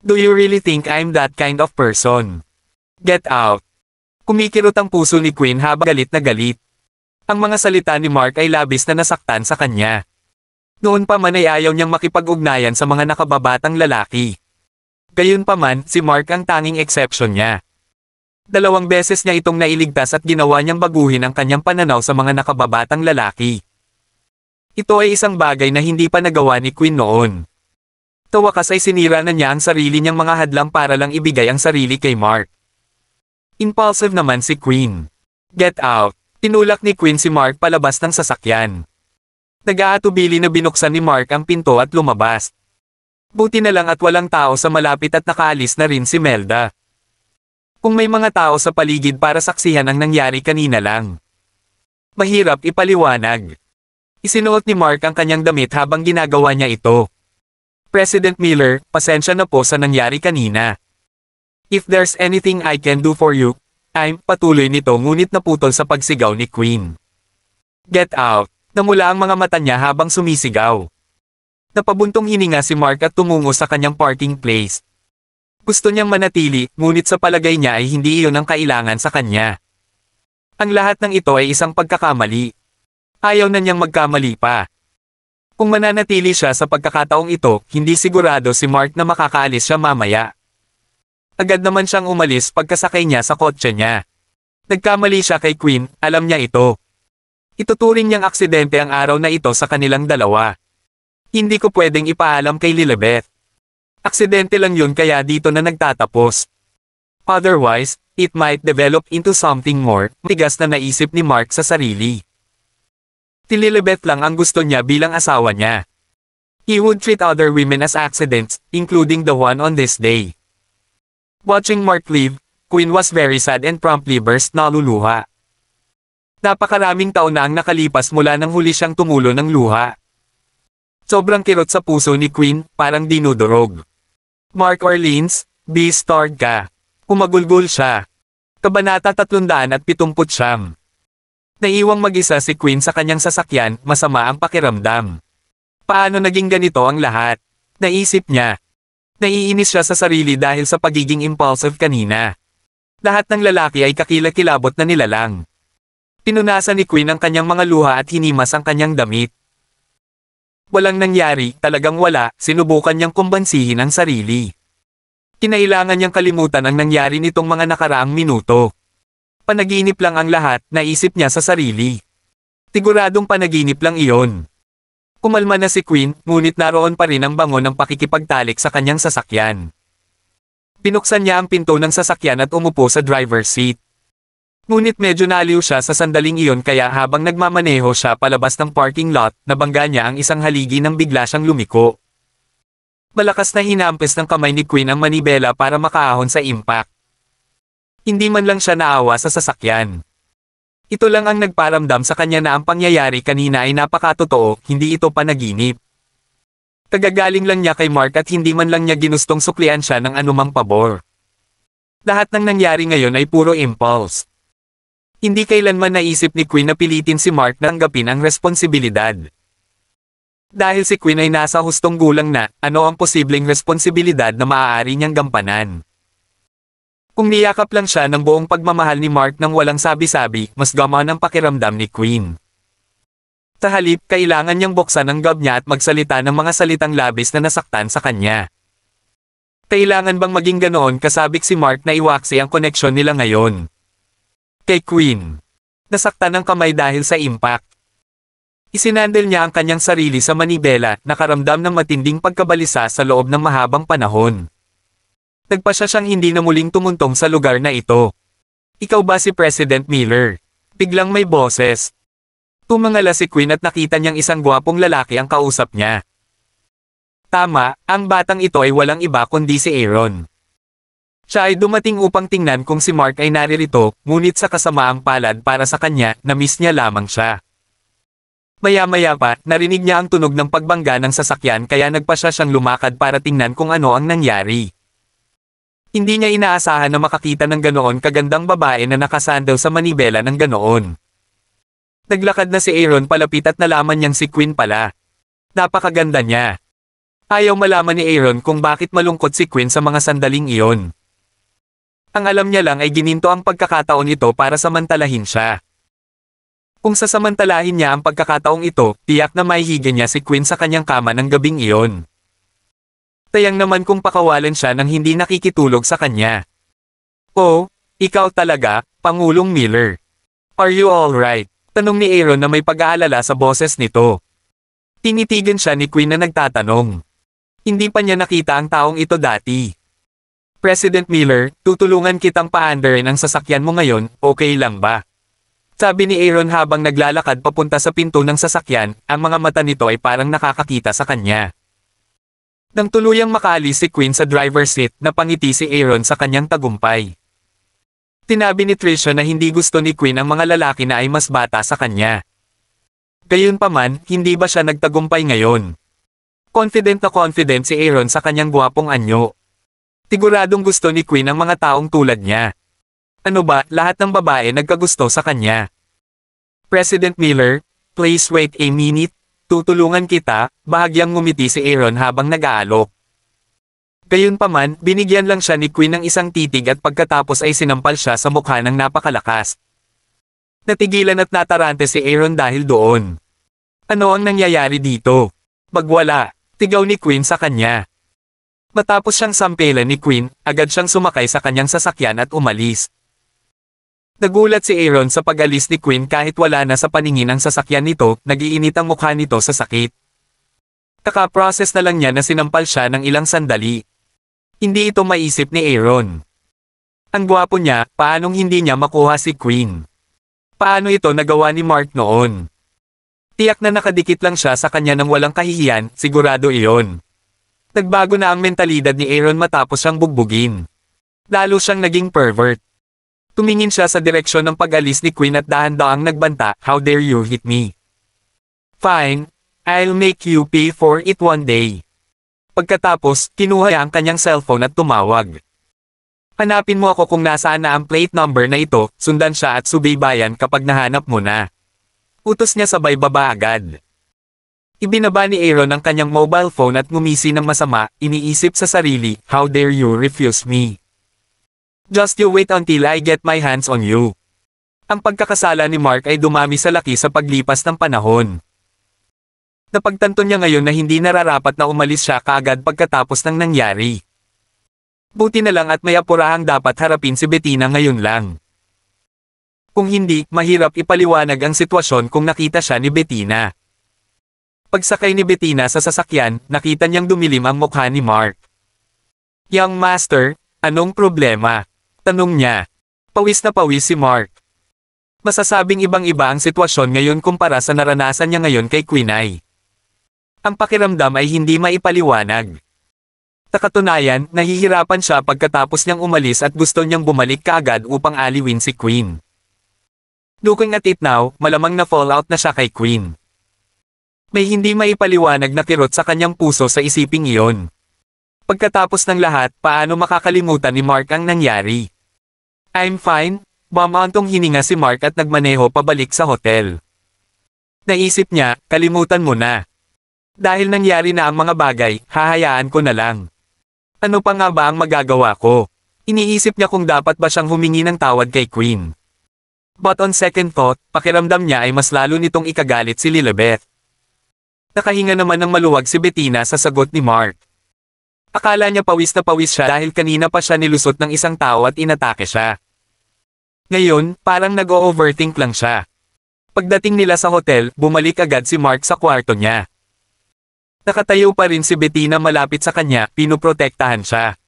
Do you really think I'm that kind of person? Get out. Kumikirot ang puso ni Quinn habang galit na galit. Ang mga salita ni Mark ay labis na nasaktan sa kanya. Noon pa man ay ayaw niyang makipag-ugnayan sa mga nakababatang lalaki. Gayunpaman, si Mark ang tanging exception niya. 2 beses niya itong nailigtas at ginawa niyang baguhin ang kanyang pananaw sa mga nakababatang lalaki. Ito ay isang bagay na hindi pa nagawa ni Quinn noon. Sa wakas ay sinira na niya ang sarili niyang mga hadlang para lang ibigay ang sarili kay Mark. Impulsive naman si Quinn. Get out. Tinulak ni Quinn si Mark palabas ng sasakyan. Nag-aatubili na binuksan ni Mark ang pinto at lumabas. Buti na lang at walang tao sa malapit at nakaalis na rin si Melda. Kung may mga tao sa paligid para saksihan ang nangyari kanina lang. Mahirap ipaliwanag. Isinuot ni Mark ang kanyang damit habang ginagawa niya ito. President Miller, pasensya na po sa nangyari kanina. If there's anything I can do for you, patuloy nito ngunit naputol sa pagsigaw ni Quinn. Get out. Namula ang mga mata niya habang sumisigaw. Napabuntong hininga si Mark at tumungo sa kanyang parking place. Gusto niyang manatili, ngunit sa palagay niya ay hindi iyon ang kailangan sa kanya. Ang lahat ng ito ay isang pagkakamali. Ayaw na niyang magkamali pa. Kung mananatili siya sa pagkakataong ito, hindi sigurado si Mark na makakaalis siya mamaya. Agad naman siyang umalis pagkasakay niya sa kotse niya. Nagkamali siya kay Quinn, alam niya ito. Ituturing niyang aksidente ang araw na ito sa kanilang dalawa. Hindi ko pwedeng ipaalam kay Lilibeth. Aksidente lang yun kaya dito na nagtatapos. Otherwise, it might develop into something more, matigas na naisip ni Mark sa sarili. Si Lilibeth lang ang gusto niya bilang asawa niya. He would treat other women as accidents, including the one on this day. Watching Mark leave, Quinn was very sad and promptly burst naluluha. Napakaraming taon na ang nakalipas mula nang huli siyang tumulo ng luha. Sobrang kirot sa puso ni Quinn, parang dinudurog. Mark Orleans, B-starred ka. Kumagulgol siya. Kabanata 379. Naiwang mag-isa si Quinn sa kanyang sasakyan, masama ang pakiramdam. Paano naging ganito ang lahat? Naisip niya. Naiinis siya sa sarili dahil sa pagiging impulsive kanina. Lahat ng lalaki ay kakilakilabot na nilalang. Pinunasan ni Quinn ang kanyang mga luha at hinimas ang kanyang damit. Walang nangyari, talagang wala, sinubukan niyang kumbansihin ang sarili. Kinailangan niyang kalimutan ang nangyari nitong mga nakaraang minuto. Panaginip lang ang lahat, naisip niya sa sarili. Siguradong panaginip lang iyon. Kumalma na si Quinn, ngunit naroon pa rin ang bango ng pakikipagtalik sa kanyang sasakyan. Pinuksan niya ang pinto ng sasakyan at umupo sa driver's seat. Ngunit medyo naliw siya sa sandaling iyon kaya habang nagmamaneho siya palabas ng parking lot, nabangga niya ang isang haligi nang bigla siyang lumiko. Malakas na hinampes ng kamay ni Quinn ang manibela para makaahon sa impact. Hindi man lang siya naawa sa sasakyan. Ito lang ang nagparamdam sa kanya na ang pangyayari kanina ay napakatotoo, hindi ito panaginip. Kagagaling lang niya kay Mark at hindi man lang niya ginustong suklian siya ng anumang pabor. Lahat ng nangyari ngayon ay puro impulse. Hindi kailanman naisip ni Quinn na pilitin si Mark na tanggapin ang responsibilidad. Dahil si Quinn ay nasa hustong gulang na, ano ang posibleng responsibilidad na maaari niyang gampanan. Kung niyakap lang siya ng buong pagmamahal ni Mark nang walang sabi-sabi, mas gamaan ang pakiramdam ni Quinn. Sa halip, kailangan niyang buksan ang gab niya at magsalita ng mga salitang labis na nasaktan sa kanya. Kailangan bang maging ganoon kasabik si Mark na iwaksi ang koneksyon nila ngayon? Kay Quinn. Nasaktan ang kamay dahil sa impact. Isinandal niya ang kanyang sarili sa manibela, nakaramdam ng matinding pagkabalisa sa loob ng mahabang panahon. Nagpasya siyang hindi na muling tumuntong sa lugar na ito. Ikaw ba si President Miller? Biglang may boses. Tumangala si Quinn at nakita niyang isang gwapong lalaki ang kausap niya. Tama, ang batang ito ay walang iba kundi si Aaron. Siya ay dumating upang tingnan kung si Mark ay naririto, ngunit sa kasamaang palad para sa kanya, na-miss niya lamang siya. Maya-maya pa, narinig niya ang tunog ng pagbangga ng sasakyan kaya nagpasya siyang lumakad para tingnan kung ano ang nangyari. Hindi niya inaasahan na makakita ng ganoon kagandang babae na nakasandal sa manibela ng ganoon. Naglakad na si Aaron palapit at nalaman niyang si Quinn pala. Napakaganda niya. Ayaw malaman ni Aaron kung bakit malungkot si Quinn sa mga sandaling iyon. Ang alam niya lang ay gininto ang pagkakataon ito para samantalahin siya. Kung sasamantalahin niya ang pagkakataong ito, tiyak na mahihigan niya si Quinn sa kanyang kama ng gabing iyon. Tayang naman kung pakawalan siya nang hindi nakikitulog sa kanya. Oh, ikaw talaga, Pangulong Miller. Are you alright? Tanong ni Aaron na may pag-aalala sa boses nito. Tinitigan siya ni Quinn na nagtatanong. Hindi pa niya nakita ang taong ito dati. President Miller, tutulungan kitang paandarin ang sasakyan mo ngayon, okay lang ba? Sabi ni Aaron habang naglalakad papunta sa pinto ng sasakyan, ang mga mata nito ay parang nakakakita sa kanya. Nang tuluyang makaalis si Quinn sa driver's seat, napangiti si Aaron sa kanyang tagumpay. Tinabi ni Tricia na hindi gusto ni Quinn ang mga lalaki na ay mas bata sa kanya. Gayunpaman, hindi ba siya nagtagumpay ngayon? Confident na confident si Aaron sa kanyang gwapong anyo. Siguradong gusto ni Quinn ang mga taong tulad niya. Ano ba, lahat ng babae nagkagusto sa kanya. President Miller, please wait a minute. Tutulungan kita, bahagyang ngumiti si Aaron habang nag-aalok. Gayunpaman, binigyan lang siya ni Quinn ng isang titig at pagkatapos ay sinampal siya sa mukha ng napakalakas. Natigilan at natarante si Aaron dahil doon. Ano ang nangyayari dito? Magwala, tigaw ni Quinn sa kanya. Matapos siyang sampelan ni Quinn, agad siyang sumakay sa kanyang sasakyan at umalis. Nagulat si Aaron sa pag-alis ni Quinn kahit wala na sa paningin ang sasakyan nito, nagiinit ang mukha nito sa sakit. Kaka-process na lang niya na sinampal siya ng ilang sandali. Hindi ito maisip ni Aaron. Ang gwapo niya, paanong hindi niya makuha si Quinn? Paano ito nagawa ni Mark noon? Tiyak na nakadikit lang siya sa kanya ng walang kahihiyan, sigurado iyon. Nagbago na ang mentalidad ni Aaron matapos siyang bugbugin. Lalo siyang naging pervert. Tumingin siya sa direksyon ng pag-alis ni Queen at dahan-daang nagbanta, "How dare you hit me? Fine, I'll make you pay for it one day." Pagkatapos, kinuha niya ang kanyang cellphone at tumawag. "Hanapin mo ako kung nasaan na ang plate number na ito, sundan siya at subaybayan kapag nahanap mo na." Utos niya sabay baba agad. Ibinaba ni Aaron ang kanyang mobile phone at ngumisi ng masama, iniisip sa sarili, "How dare you refuse me? Just you wait until I get my hands on you." Ang pagkakasala ni Mark ay dumami sa laki sa paglipas ng panahon. Napagtanto niya ngayon na hindi nararapat na umalis siya kaagad pagkatapos ng nangyari. Buti na lang at may apurahang dapat harapin si Bettina ngayon lang. Kung hindi, mahirap ipaliwanag ang sitwasyon kung nakita siya ni Bettina. Pagsakay ni Bettina sa sasakyan, nakita niyang dumilim ang mukha ni Mark. "Young master, anong problema?" Tanong niya. Pawis na pawis si Mark. Masasabing ibang-iba ang sitwasyon ngayon kumpara sa naranasan niya ngayon kay Quinay. Ang pakiramdam ay hindi maipaliwanag. Sa katunayan, nahihirapan siya pagkatapos niyang umalis at gusto niyang bumalik kaagad upang aliwin si Queen. Looking at it now, malamang na fallout na siya kay Queen. May hindi maipaliwanag na kirot sa kanyang puso sa isiping iyon. Pagkatapos ng lahat, paano makakalimutan ni Mark ang nangyari? "I'm fine," bumantong hininga si Mark at nagmaneho pabalik sa hotel. Naisip niya, kalimutan mo na. Dahil nangyari na ang mga bagay, hahayaan ko na lang. Ano pa nga ba ang magagawa ko? Iniisip niya kung dapat ba siyang humingi ng tawad kay Queen. But on second thought, pakiramdam niya ay mas lalo nitong ikagalit si Lilibeth. Nakahinga naman ng maluwag si Bettina sa sagot ni Mark. Akala niya pawis na pawis siya dahil kanina pa siya nilusot ng isang tao at inatake siya. Ngayon, parang nag-o-overthink lang siya. Pagdating nila sa hotel, bumalik agad si Mark sa kwarto niya. Nakatayo pa rin si Bettina malapit sa kanya, pinoprotektahan siya.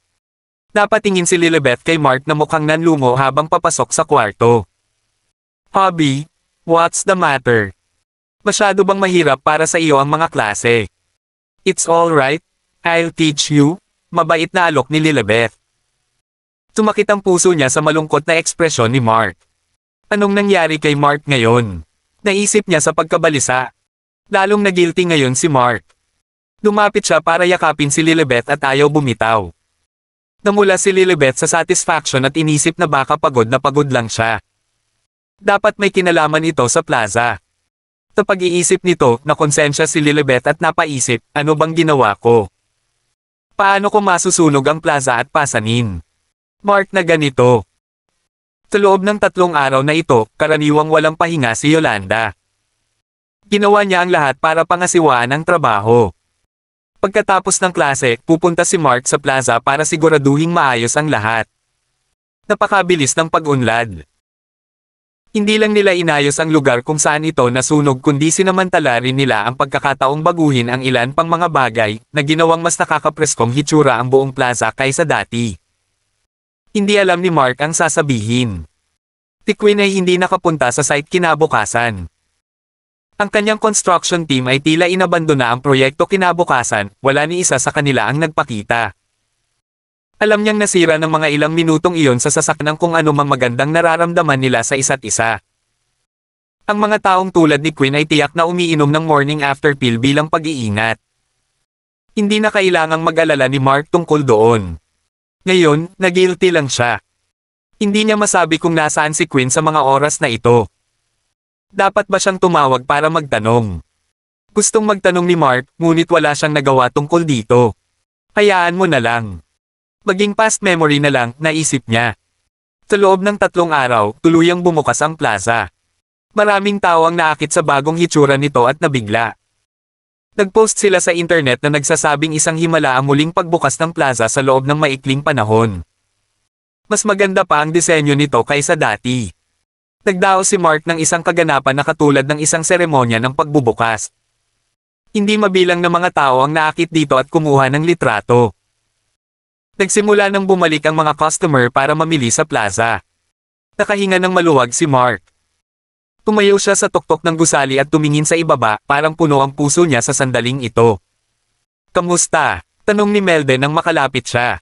Napatingin si Lilibeth kay Mark na mukhang nanlungo habang papasok sa kwarto. "Hobby, what's the matter? Masyado bang mahirap para sa iyo ang mga klase?" "It's all right, I'll teach you," mabait na alok ni Lilibeth. Sumakit ang puso niya sa malungkot na ekspresyon ni Mark. Anong nangyari kay Mark ngayon? Naisip niya sa pagkabalisa. Lalong na-guilty ngayon si Mark. Lumapit siya para yakapin si Lilibeth at ayaw bumitaw. Namula si Lilibeth sa satisfaction at inisip na baka pagod lang siya. Dapat may kinalaman ito sa plaza. Sa pag-iisip nito, nakonsensya si Lilibeth at napaisip, ano bang ginawa ko? Paano ko masusunog ang plaza at pasanin? Mark na ganito. Sa loob ng 3 araw na ito, karaniwang walang pahinga si Yolanda. Ginawa niya ang lahat para pangasiwaan ang trabaho. Pagkatapos ng klase, pupunta si Mark sa plaza para siguraduhing maayos ang lahat. Napakabilis ng pag-unlad. Hindi lang nila inayos ang lugar kung saan ito nasunog kundi sinamantala rin nila ang pagkakataong baguhin ang ilan pang mga bagay na ginawang mas nakakapreskong hitsura ang buong plaza kaysa dati. Hindi alam ni Mark ang sasabihin. Si Queen ay hindi nakapunta sa site kinabukasan. Ang kanyang construction team ay tila inabandona ang proyekto kinabukasan, wala ni isa sa kanila ang nagpakita. Alam niyang nasira ng mga ilang minutong iyon sa sasakyan kung ano mang magandang nararamdaman nila sa isa't isa. Ang mga taong tulad ni Queen ay tiyak na umiinom ng morning after pill bilang pag-iingat. Hindi na kailangang mag-alala ni Mark tungkol doon. Ngayon, na-guilty lang siya. Hindi niya masabi kung nasaan si Queen sa mga oras na ito. Dapat ba siyang tumawag para magtanong? Gustong magtanong ni Mark, ngunit wala siyang nagawa tungkol dito. Hayaan mo na lang. Maging past memory na lang, naisip niya. Sa loob ng 3 araw, tuluyang bumukas ang plaza. Maraming tao ang naakit sa bagong hitsura nito at nabigla. Nagpost sila sa internet na nagsasabing isang himala ang muling pagbukas ng plaza sa loob ng maikling panahon. Mas maganda pa ang disenyo nito kaysa dati. Nagdao si Mark ng isang kaganapan na katulad ng isang seremonya ng pagbubukas. Hindi mabilang na mga tao ang naakit dito at kumuha ng litrato. Nagsimula nang bumalik ang mga customer para mamili sa plaza. Nakahinga ng maluwag si Mark. Tumayo siya sa tuktok ng gusali at tumingin sa ibaba, parang puno ang puso niya sa sandaling ito. "Kamusta?" tanong ni Melde nang makalapit siya.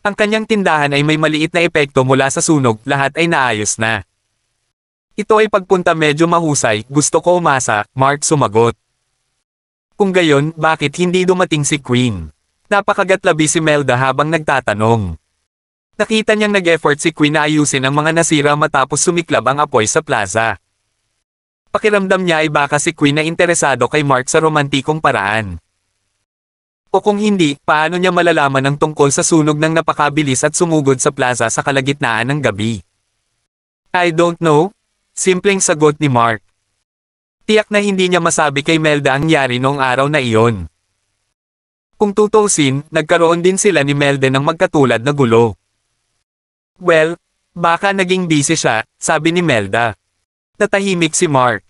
Ang kanyang tindahan ay may maliit na epekto mula sa sunog, lahat ay naayos na. "Ito ay pagpunta medyo mahusay, gusto ko umasa," Mark sumagot. "Kung gayon, bakit hindi dumating si Queen?" Napakagatlabi si Melda habang nagtatanong. Nakita niyang nag-effort si Queen na ayusin ang mga nasira matapos sumiklab ang apoy sa plaza. Pakiramdam niya ay baka si Queen na interesado kay Mark sa romantikong paraan. O kung hindi, paano niya malalaman ang tungkol sa sunog ng napakabilis at sumugod sa plaza sa kalagitnaan ng gabi? "I don't know," simpleng sagot ni Mark. Tiyak na hindi niya masabi kay Melda ang nangyari noong araw na iyon. Kung tutuusin, nagkaroon din sila ni Melda ng magkatulad na gulo. "Well, baka naging busy siya," sabi ni Melda. Natahimik si Mark.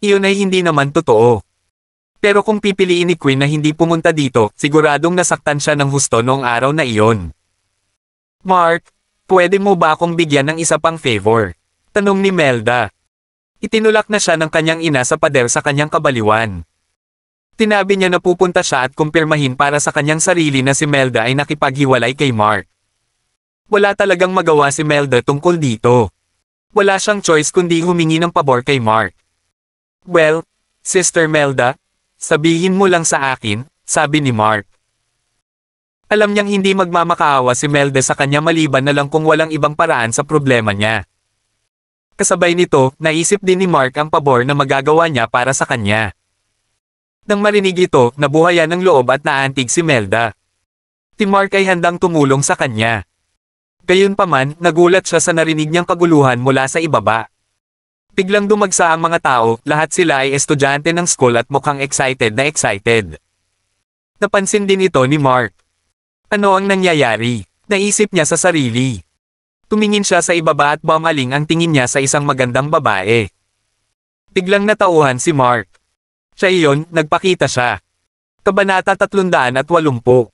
Iyon ay hindi naman totoo. Pero kung pipiliin ni Queen na hindi pumunta dito, siguradong nasaktan siya ng husto noong araw na iyon. "Mark, pwede mo ba akong bigyan ng isa pang favor?" tanong ni Melda. Itinulak na siya ng kanyang ina sa pader sa kanyang kabaliwan. Tinabi niya na pupunta siya at kumpirmahin para sa kanyang sarili na si Melda ay nakipaghiwalay kay Mark. Wala talagang magawa si Melda tungkol dito. Wala siyang choice kundi humingi ng pabor kay Mark. "Well, Sister Melda, sabihin mo lang sa akin," sabi ni Mark. Alam niyang hindi magmamakaawa si Melda sa kanya maliban na lang kung walang ibang paraan sa problema niya. Kasabay nito, naisip din ni Mark ang pabor na magagawa niya para sa kanya. Nang marinig ito, nabuhayan ng loob at naantig si Melda. Si Mark ay handang tumulong sa kanya. Gayunpaman, nagulat siya sa narinig niyang kaguluhan mula sa ibaba. Biglang dumagsa ang mga tao, lahat sila ay estudyante ng school at mukhang excited na excited. Napansin din ito ni Mark. Ano ang nangyayari? Naisip niya sa sarili. Tumingin siya sa ibaba at bumaling ang tingin niya sa isang magandang babae. Biglang natauhan si Mark. Siya iyon, nagpakita siya. Kabanata 380.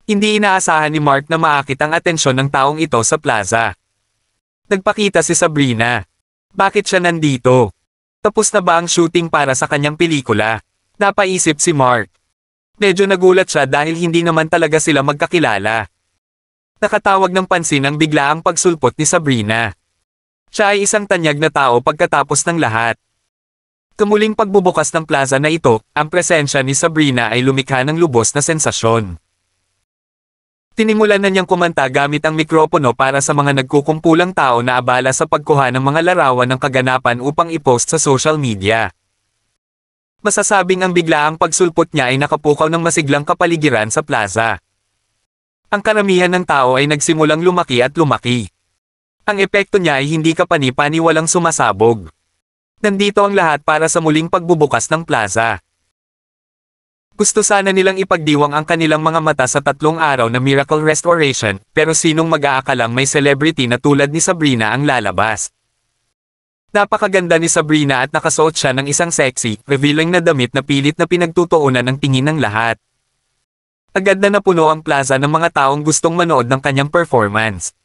Hindi inaasahan ni Mark na maakit ang atensyon ng taong ito sa plaza. Nagpakita si Sabrina. Bakit siya nandito? Tapos na ba ang shooting para sa kanyang pelikula? Napaisip si Mark. Medyo nagulat siya dahil hindi naman talaga sila magkakilala. Nakatawag ng pansin ang biglaang pagsulpot ni Sabrina. Siya ay isang tanyag na tao pagkatapos ng lahat. Kamuling pagbubukas ng plaza na ito, ang presensya ni Sabrina ay lumikha ng lubos na sensasyon. Tinimulan na niyang kumanta gamit ang mikropono para sa mga nagkukumpulang tao na abala sa pagkuha ng mga larawan ng kaganapan upang i-post sa social media. Masasabing ang biglaang pagsulpot niya ay nakapukaw ng masiglang kapaligiran sa plaza. Ang karamihan ng tao ay nagsimulang lumaki at lumaki. Ang epekto niya ay hindi kapani-pani walang sumasabog. Nandito ang lahat para sa muling pagbubukas ng plaza. Gusto sana nilang ipagdiwang ang kanilang mga mata sa 3 araw na miracle restoration, pero sinong mag-aakalang may celebrity na tulad ni Sabrina ang lalabas. Napakaganda ni Sabrina at nakasuot siya ng isang sexy, revealing na damit na pilit na pinagtutuunan ng tingin ng lahat. Agad na napuno ang plaza ng mga taong gustong manood ng kanyang performance.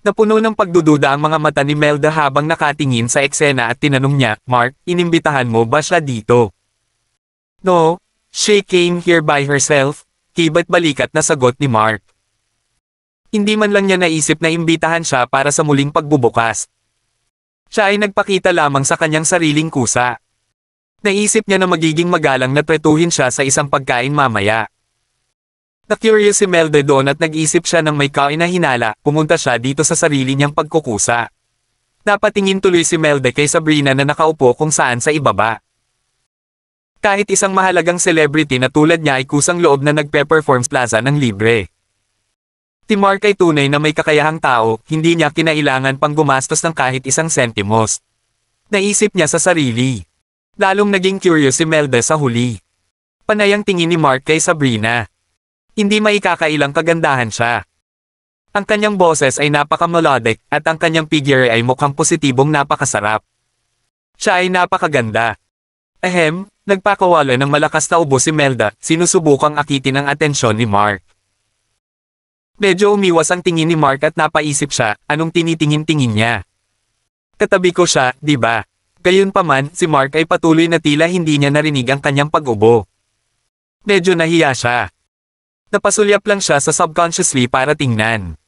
Napuno ng pagdududa ang mga mata ni Melda habang nakatingin sa eksena at tinanong niya, "Mark, inimbitahan mo ba siya dito?" "No. She came here by herself," kibat balikat na sagot ni Mark. Hindi man lang niya naisip na imbitahan siya para sa muling pagbubukas. Siya ay nagpakita lamang sa kanyang sariling kusa. Naisip niya na magiging magalang na tretuhin siya sa isang pagkain mamaya. Na-curious si Melda doon at nag-isip siya ng may kainahinala, pumunta siya dito sa sarili niyang pagkukusa. Napatingin tuloy si Melda kay Sabrina na nakaupo kung saan sa ibaba. Kahit isang mahalagang celebrity na tulad niya ay kusang loob na nagpe-perform sa plaza ng libre. Si Mark ay tunay na may kakayahang tao, hindi niya kinailangan pang gumastos ng kahit isang sentimos. Naisip niya sa sarili. Lalong naging curious si Melda sa huli. Panay ang tingin ni Mark kay Sabrina. Hindi maikakailang kagandahan siya. Ang kanyang boses ay napaka-melodic at ang kanyang figure ay mukhang positibong napakasarap. Siya ay napakaganda. Nagpakawala ng malakas na ubo si Melda, sinusubukang akitin ang atensyon ni Mark. Medyo umiwas ang tingin ni Mark at napaisip siya, anong tinitingin-tingin niya. Katabi ko siya, di ba? Gayunpaman, si Mark ay patuloy na tila hindi niya narinig ang kanyang pag-ubo. Medyo nahiya siya. Napasulyap lang siya sa subconsciously para tingnan.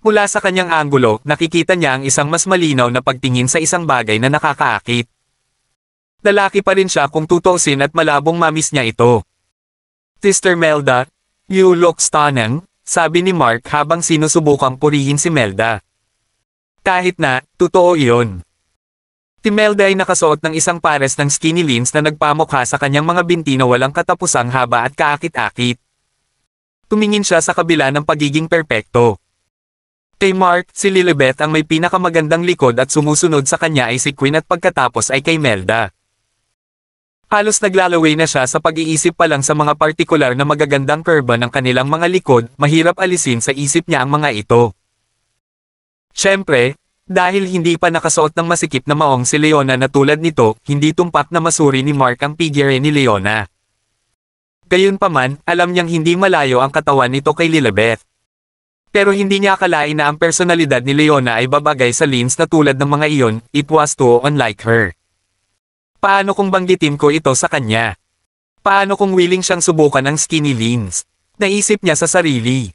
Mula sa kanyang anggulo, nakikita niya ang isang mas malinaw na pagtingin sa isang bagay na nakakaakit. Lalaki pa rin siya kung tutuusin at malabong mamis niya ito. Sister Melda, you look stunning, sabi ni Mark habang sinusubukang purihin si Melda. Kahit na, totoo iyon. Si Melda ay nakasuot ng isang pares ng skinny jeans na nagpamukha sa kanyang mga binti na walang katapusang haba at kaakit-akit. Tumingin siya sa kabila ng pagiging perpekto. Kay Mark, si Lilibeth ang may pinakamagandang likod at sumusunod sa kanya ay si Queen at pagkatapos ay kay Melda. Halos naglalaway na siya sa pag-iisip pa lang sa mga partikular na magagandang kurba ng kanilang mga likod, mahirap alisin sa isip niya ang mga ito. Siyempre, dahil hindi pa nakasuot ng masikip na maong si Leona na tulad nito, hindi tumpak na masuri ni Mark ang figure ni Leona. Gayunpaman, alam niyang hindi malayo ang katawan nito kay Lilibeth. Pero hindi niya akalain na ang personalidad ni Leona ay babagay sa Lins na tulad ng mga iyon, it was too unlike her. Paano kung banggitin ko ito sa kanya? Paano kung willing siyang subukan ang skinny Lins? Naisip niya sa sarili.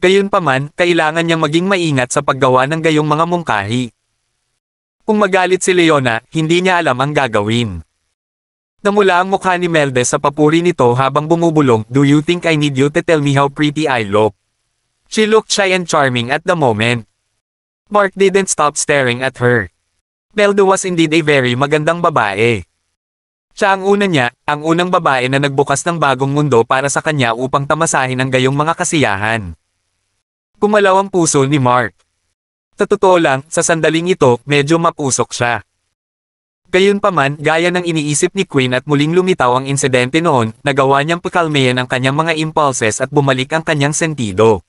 Gayunpaman, kailangan niyang maging maingat sa paggawa ng gayong mga mungkahi. Kung magalit si Leona, hindi niya alam ang gagawin. Namula ang mukha ni Melda sa papuri nito habang bumubulong, "Do you think I need you to tell me how pretty I look?" She looked shy and charming at the moment. Mark didn't stop staring at her. Melda was indeed a very magandang babae. Siya ang unang babae na nagbukas ng bagong mundo para sa kanya upang tamasahin ang gayong mga kasiyahan. Gumalaw ang puso ni Mark. Sa totoo lang, sa sandaling ito, medyo mapusok siya. Gayunpaman, gaya ng iniisip ni Queen at muling lumitaw ang insidente noon, nagawa niyang pakalmayan ang kanyang mga impulses at bumalik ang kanyang sentido.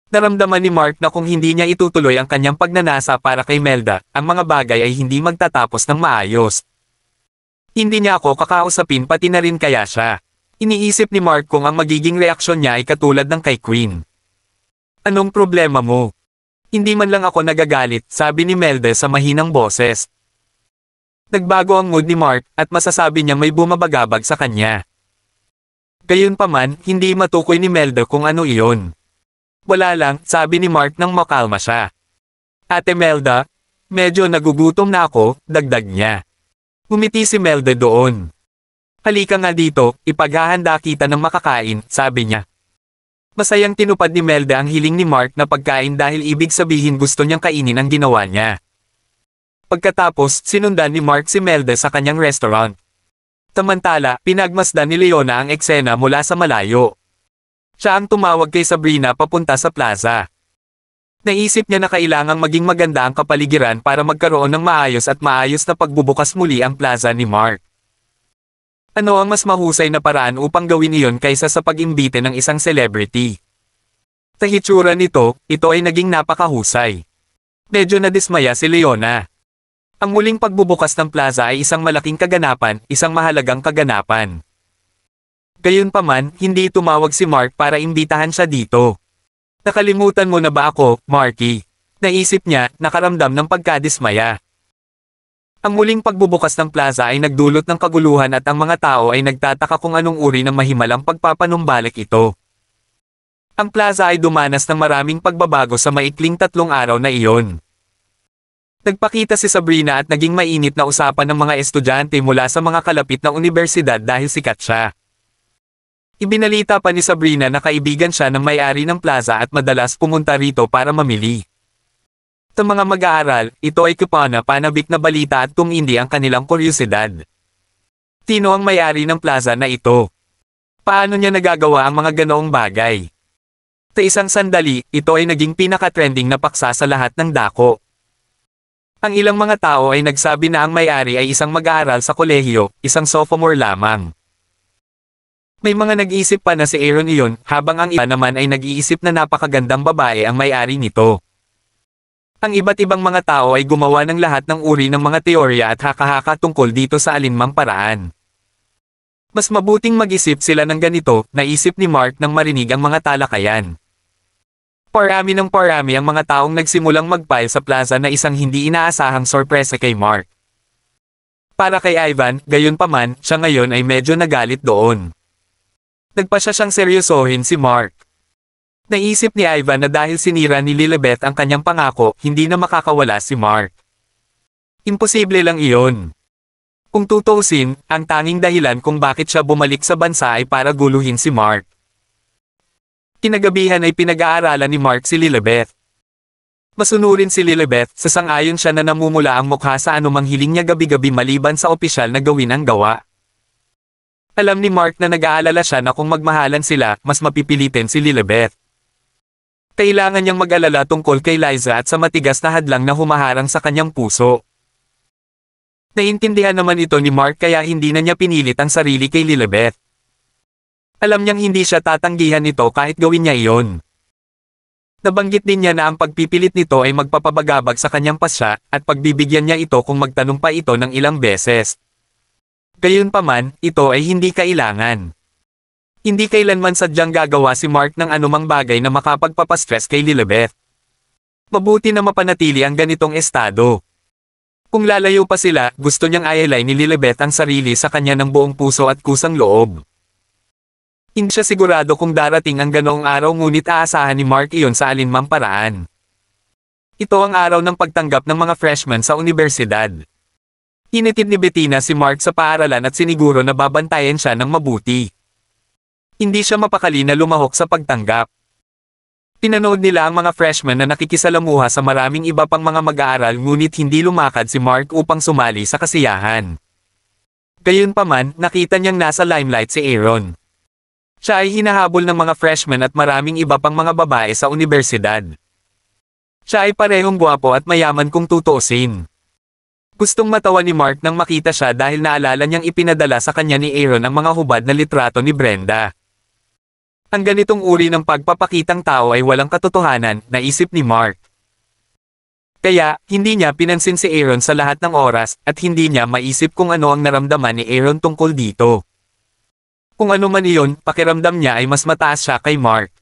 Naramdaman ni Mark na kung hindi niya itutuloy ang kanyang pagnanasa para kay Melda, ang mga bagay ay hindi magtatapos ng maayos. Hindi niya ako kakausapin pati na rin kaya siya. Iniisip ni Mark kung ang magiging reaksyon niya ay katulad ng kay Queen. Anong problema mo? Hindi man lang ako nagagalit, sabi ni Melda sa mahinang boses. Nagbago ang mood ni Mark at masasabi niya may bumabagabag sa kanya. Gayunpaman, hindi matukoy ni Melda kung ano iyon. Wala lang, sabi ni Mark nang makalma siya. Ate Melda, medyo nagugutom na ako, dagdag niya. Ngumiti si Melda doon. Halika nga dito, ipaghahanda kita ng makakain, sabi niya. Masayang tinupad ni Melda ang hiling ni Mark na pagkain dahil ibig sabihin gusto niyang kainin ang ginawa niya. Pagkatapos, sinundan ni Mark si Melda sa kanyang restaurant. Samantala, pinagmasdan ni Leona ang eksena mula sa malayo. Siya ang tumawag kay Sabrina papunta sa plaza. Naisip niya na kailangang maging maganda ang kapaligiran para magkaroon ng maayos na pagbubukas muli ang plaza ni Mark. Ano ang mas mahusay na paraan upang gawin iyon kaysa sa pag-imbite ng isang celebrity? Sa hitsura nito, ito ay naging napakahusay. Medyo nadismaya si Leona. Ang muling pagbubukas ng plaza ay isang malaking kaganapan, isang mahalagang kaganapan. Gayunpaman, hindi tumawag si Mark para imbitahan siya dito. Nakalimutan mo na ba ako, Marky? Naisip niya, nakaramdam ng pagkadismaya. Ang muling pagbubukas ng plaza ay nagdulot ng kaguluhan at ang mga tao ay nagtataka kung anong uri ng mahimalang pagpapanumbalik ito. Ang plaza ay dumanas ng maraming pagbabago sa maikling 3 araw na iyon. Nagpakita si Sabrina at naging mainit na usapan ng mga estudyante mula sa mga kalapit na unibersidad dahil sikat siya. Ibinalita pa ni Sabrina na kaibigan siya ng may-ari ng plaza at madalas pumunta rito para mamili. Sa mga mag-aaral, ito ay panabik na balita at tumindi ang kanilang kuryosidad. Sino ang may-ari ng plaza na ito? Paano niya nagagawa ang mga ganoong bagay? Sa isang sandali, ito ay naging pinaka-trending na paksa sa lahat ng dako. Ang ilang mga tao ay nagsabi na ang may-ari ay isang mag-aaral sa kolehiyo, isang sophomore lamang. May mga nag-iisip pa na si Aaron iyon, habang ang iba naman ay nag-iisip na napakagandang babae ang may-ari nito. Ang iba't ibang mga tao ay gumawa ng lahat ng uri ng mga teorya at haka-haka tungkol dito sa alinmang paraan. Mas mabuting mag-isip sila ng ganito, naisip ni Mark nang marinig ang mga talakayan. Parami ng parami ang mga taong nagsimulang magpile sa plaza na isang hindi inaasahang sorpresa kay Mark. Para kay Ivan, gayunpaman, siya ngayon ay medyo nagalit doon. Nagpa siyang seryosohin si Mark. Naisip ni Ivan na dahil sinira ni Lilibet ang kanyang pangako, hindi na makakawala si Mark. Imposible lang iyon. Kung tutuusin, ang tanging dahilan kung bakit siya bumalik sa bansa ay para guluhin si Mark. Kinagabihan ay pinag-aaralan ni Mark si Lilibet. Masunurin si Lilibet, sasang-ayon siya na namumula ang mukha sa anumang hiling niya gabi-gabi maliban sa opisyal na gawin ang gawa. Alam ni Mark na nag-aalala siya na kung magmahalan sila, mas mapipilitin si Lilibet. Kailangan niyang mag-alala tungkol kay Liza at sa matigas na hadlang na humaharang sa kanyang puso. Naintindihan naman ito ni Mark kaya hindi na niya pinilit ang sarili kay Lilibet. Alam niyang hindi siya tatanggihan nito kahit gawin niya iyon. Nabanggit din niya na ang pagpipilit nito ay magpapabagabag sa kanyang pasya at pagbibigyan niya ito kung magtanong pa ito ng ilang beses. Gayunpaman, ito ay hindi kailangan. Hindi kailanman sadyang gagawa si Mark ng anumang bagay na makapagpapastress kay Lilibet. Mabuti na mapanatili ang ganitong estado. Kung lalayo pa sila, gusto niyang ayalay ni Lilibet ang sarili sa kanya ng buong puso at kusang loob. Hindi siya sigurado kung darating ang ganoong araw ngunit aasahan ni Mark iyon sa alinmang paraan. Ito ang araw ng pagtanggap ng mga freshmen sa universidad. Hinitid ni Bettina si Mark sa paaralan at siniguro na babantayan siya ng mabuti. Hindi siya mapakali na lumahok sa pagtanggap. Pinanood nila ang mga freshmen na nakikisalamuha sa maraming iba pang mga mag-aaral ngunit hindi lumakad si Mark upang sumali sa kasiyahan. Gayunpaman, nakita niyang nasa limelight si Aaron. Siya ay hinahabol ng mga freshmen at maraming iba pang mga babae sa universidad. Siya ay parehong gwapo at mayaman kung tutuusin. Gustong matawa ni Mark nang makita siya dahil naalala niyang ipinadala sa kanya ni Aaron ang mga hubad na litrato ni Brenda. Ang ganitong uri ng pagpapakitang tao ay walang katotohanan, naisip ni Mark. Kaya, hindi niya pinansin si Aaron sa lahat ng oras at hindi niya maisip kung ano ang naramdaman ni Aaron tungkol dito. Kung ano man iyon, pakiramdam niya ay mas mataas siya kay Mark.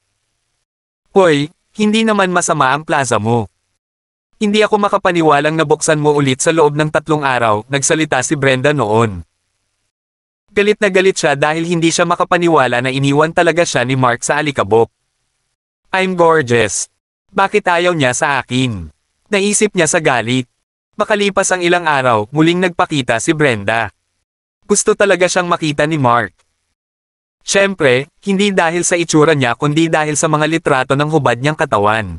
Hoy, hindi naman masama ang plaza mo. Hindi ako makapaniwalang nabuksan mo ulit sa loob ng 3 araw, nagsalita si Brenda noon. Galit na galit siya dahil hindi siya makapaniwala na iniwan talaga siya ni Mark sa alikabok. I'm gorgeous. Bakit ayaw niya sa akin? Naisip niya sa galit. Makalipas ang ilang araw, muling nagpakita si Brenda. Gusto talaga siyang makita ni Mark. Siyempre, hindi dahil sa itsura niya kundi dahil sa mga litrato ng hubad niyang katawan.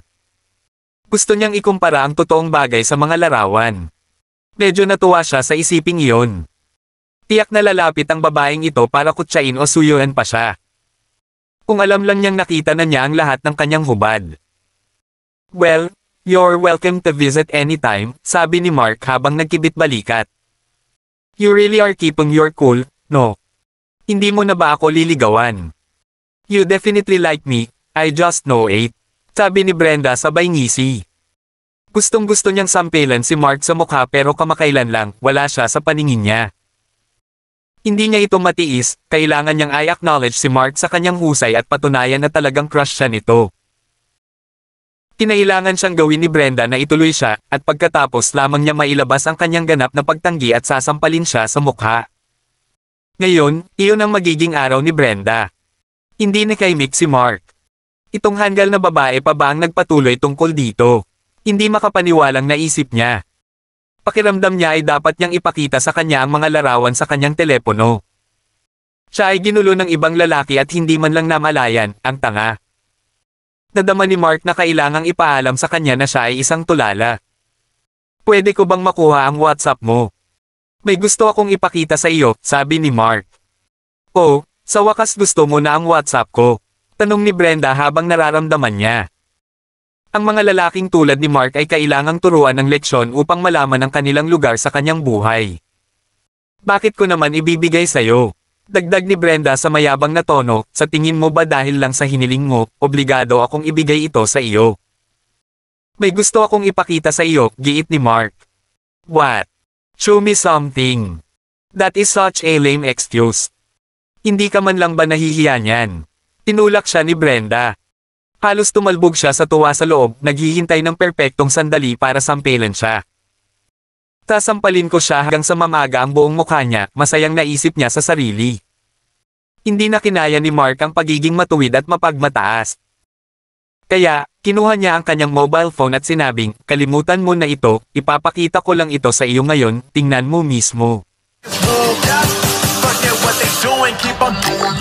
Gusto niyang ikumpara ang totoong bagay sa mga larawan. Medyo natuwa siya sa isiping iyon. Tiyak na lalapit ang babaeng ito para kutsain o suyuan pa siya. Kung alam lang niyang nakita na niya ang lahat ng kanyang hubad. Well, you're welcome to visit anytime, sabi ni Mark habang nagkibit-balikat. You really are keeping your cool, no? Hindi mo na ba ako liligawan? You definitely like me, I just know it. Sabi ni Brenda sabay ngisi. Gustong-gusto niyang sampelan si Mark sa mukha pero kamakailan lang, wala siya sa paningin niya. Hindi niya ito matiis, kailangan niyang i-acknowledge si Mark sa kanyang husay at patunayan na talagang crush siya nito. Kinailangan siyang gawin ni Brenda na ituloy siya, at pagkatapos lamang niya mailabas ang kanyang ganap na pagtanggi at sasampalin siya sa mukha. Ngayon, iyon ang magiging araw ni Brenda. Hindi nakaimik si Mark. Itong hanggal na babae pa ba ang nagpatuloy tungkol dito? Hindi makapaniwalang naisip niya. Pakiramdam niya ay dapat niyang ipakita sa kanya ang mga larawan sa kanyang telepono. Siya ay ginulo ng ibang lalaki at hindi man lang namalayan, ang tanga. Nadama ni Mark na kailangang ipaalam sa kanya na siya ay isang tulala. Pwede ko bang makuha ang WhatsApp mo? May gusto akong ipakita sa iyo, sabi ni Mark. Oh, sa wakas gusto mo na ang WhatsApp ko? Tanong ni Brenda habang nararamdaman niya. Ang mga lalaking tulad ni Mark ay kailangang turuan ng leksyon upang malaman ang kanilang lugar sa kanyang buhay. Bakit ko naman ibibigay sa'yo? Dagdag ni Brenda sa mayabang na tono, sa tingin mo ba dahil lang sa hiniling mo, obligado akong ibigay ito sa iyo? May gusto akong ipakita sa iyo, giit ni Mark. What? Show me something. That is such a lame excuse. Hindi ka man lang ba nahihiya niyan? Tinulak siya ni Brenda. Halos tumalbog siya sa tuwa sa loob, naghihintay ng perpektong sandali para sampelan siya. Tasampalin ko siya hanggang sa mamaga ang buong mukha niya, masayang naisip niya sa sarili. Hindi na kinaya ni Mark ang pagiging matuwid at mapagmataas. Kaya, kinuha niya ang kanyang mobile phone at sinabing, kalimutan mo na ito, ipapakita ko lang ito sa iyo ngayon, tingnan mo mismo. Forget what they doing, keep on doing.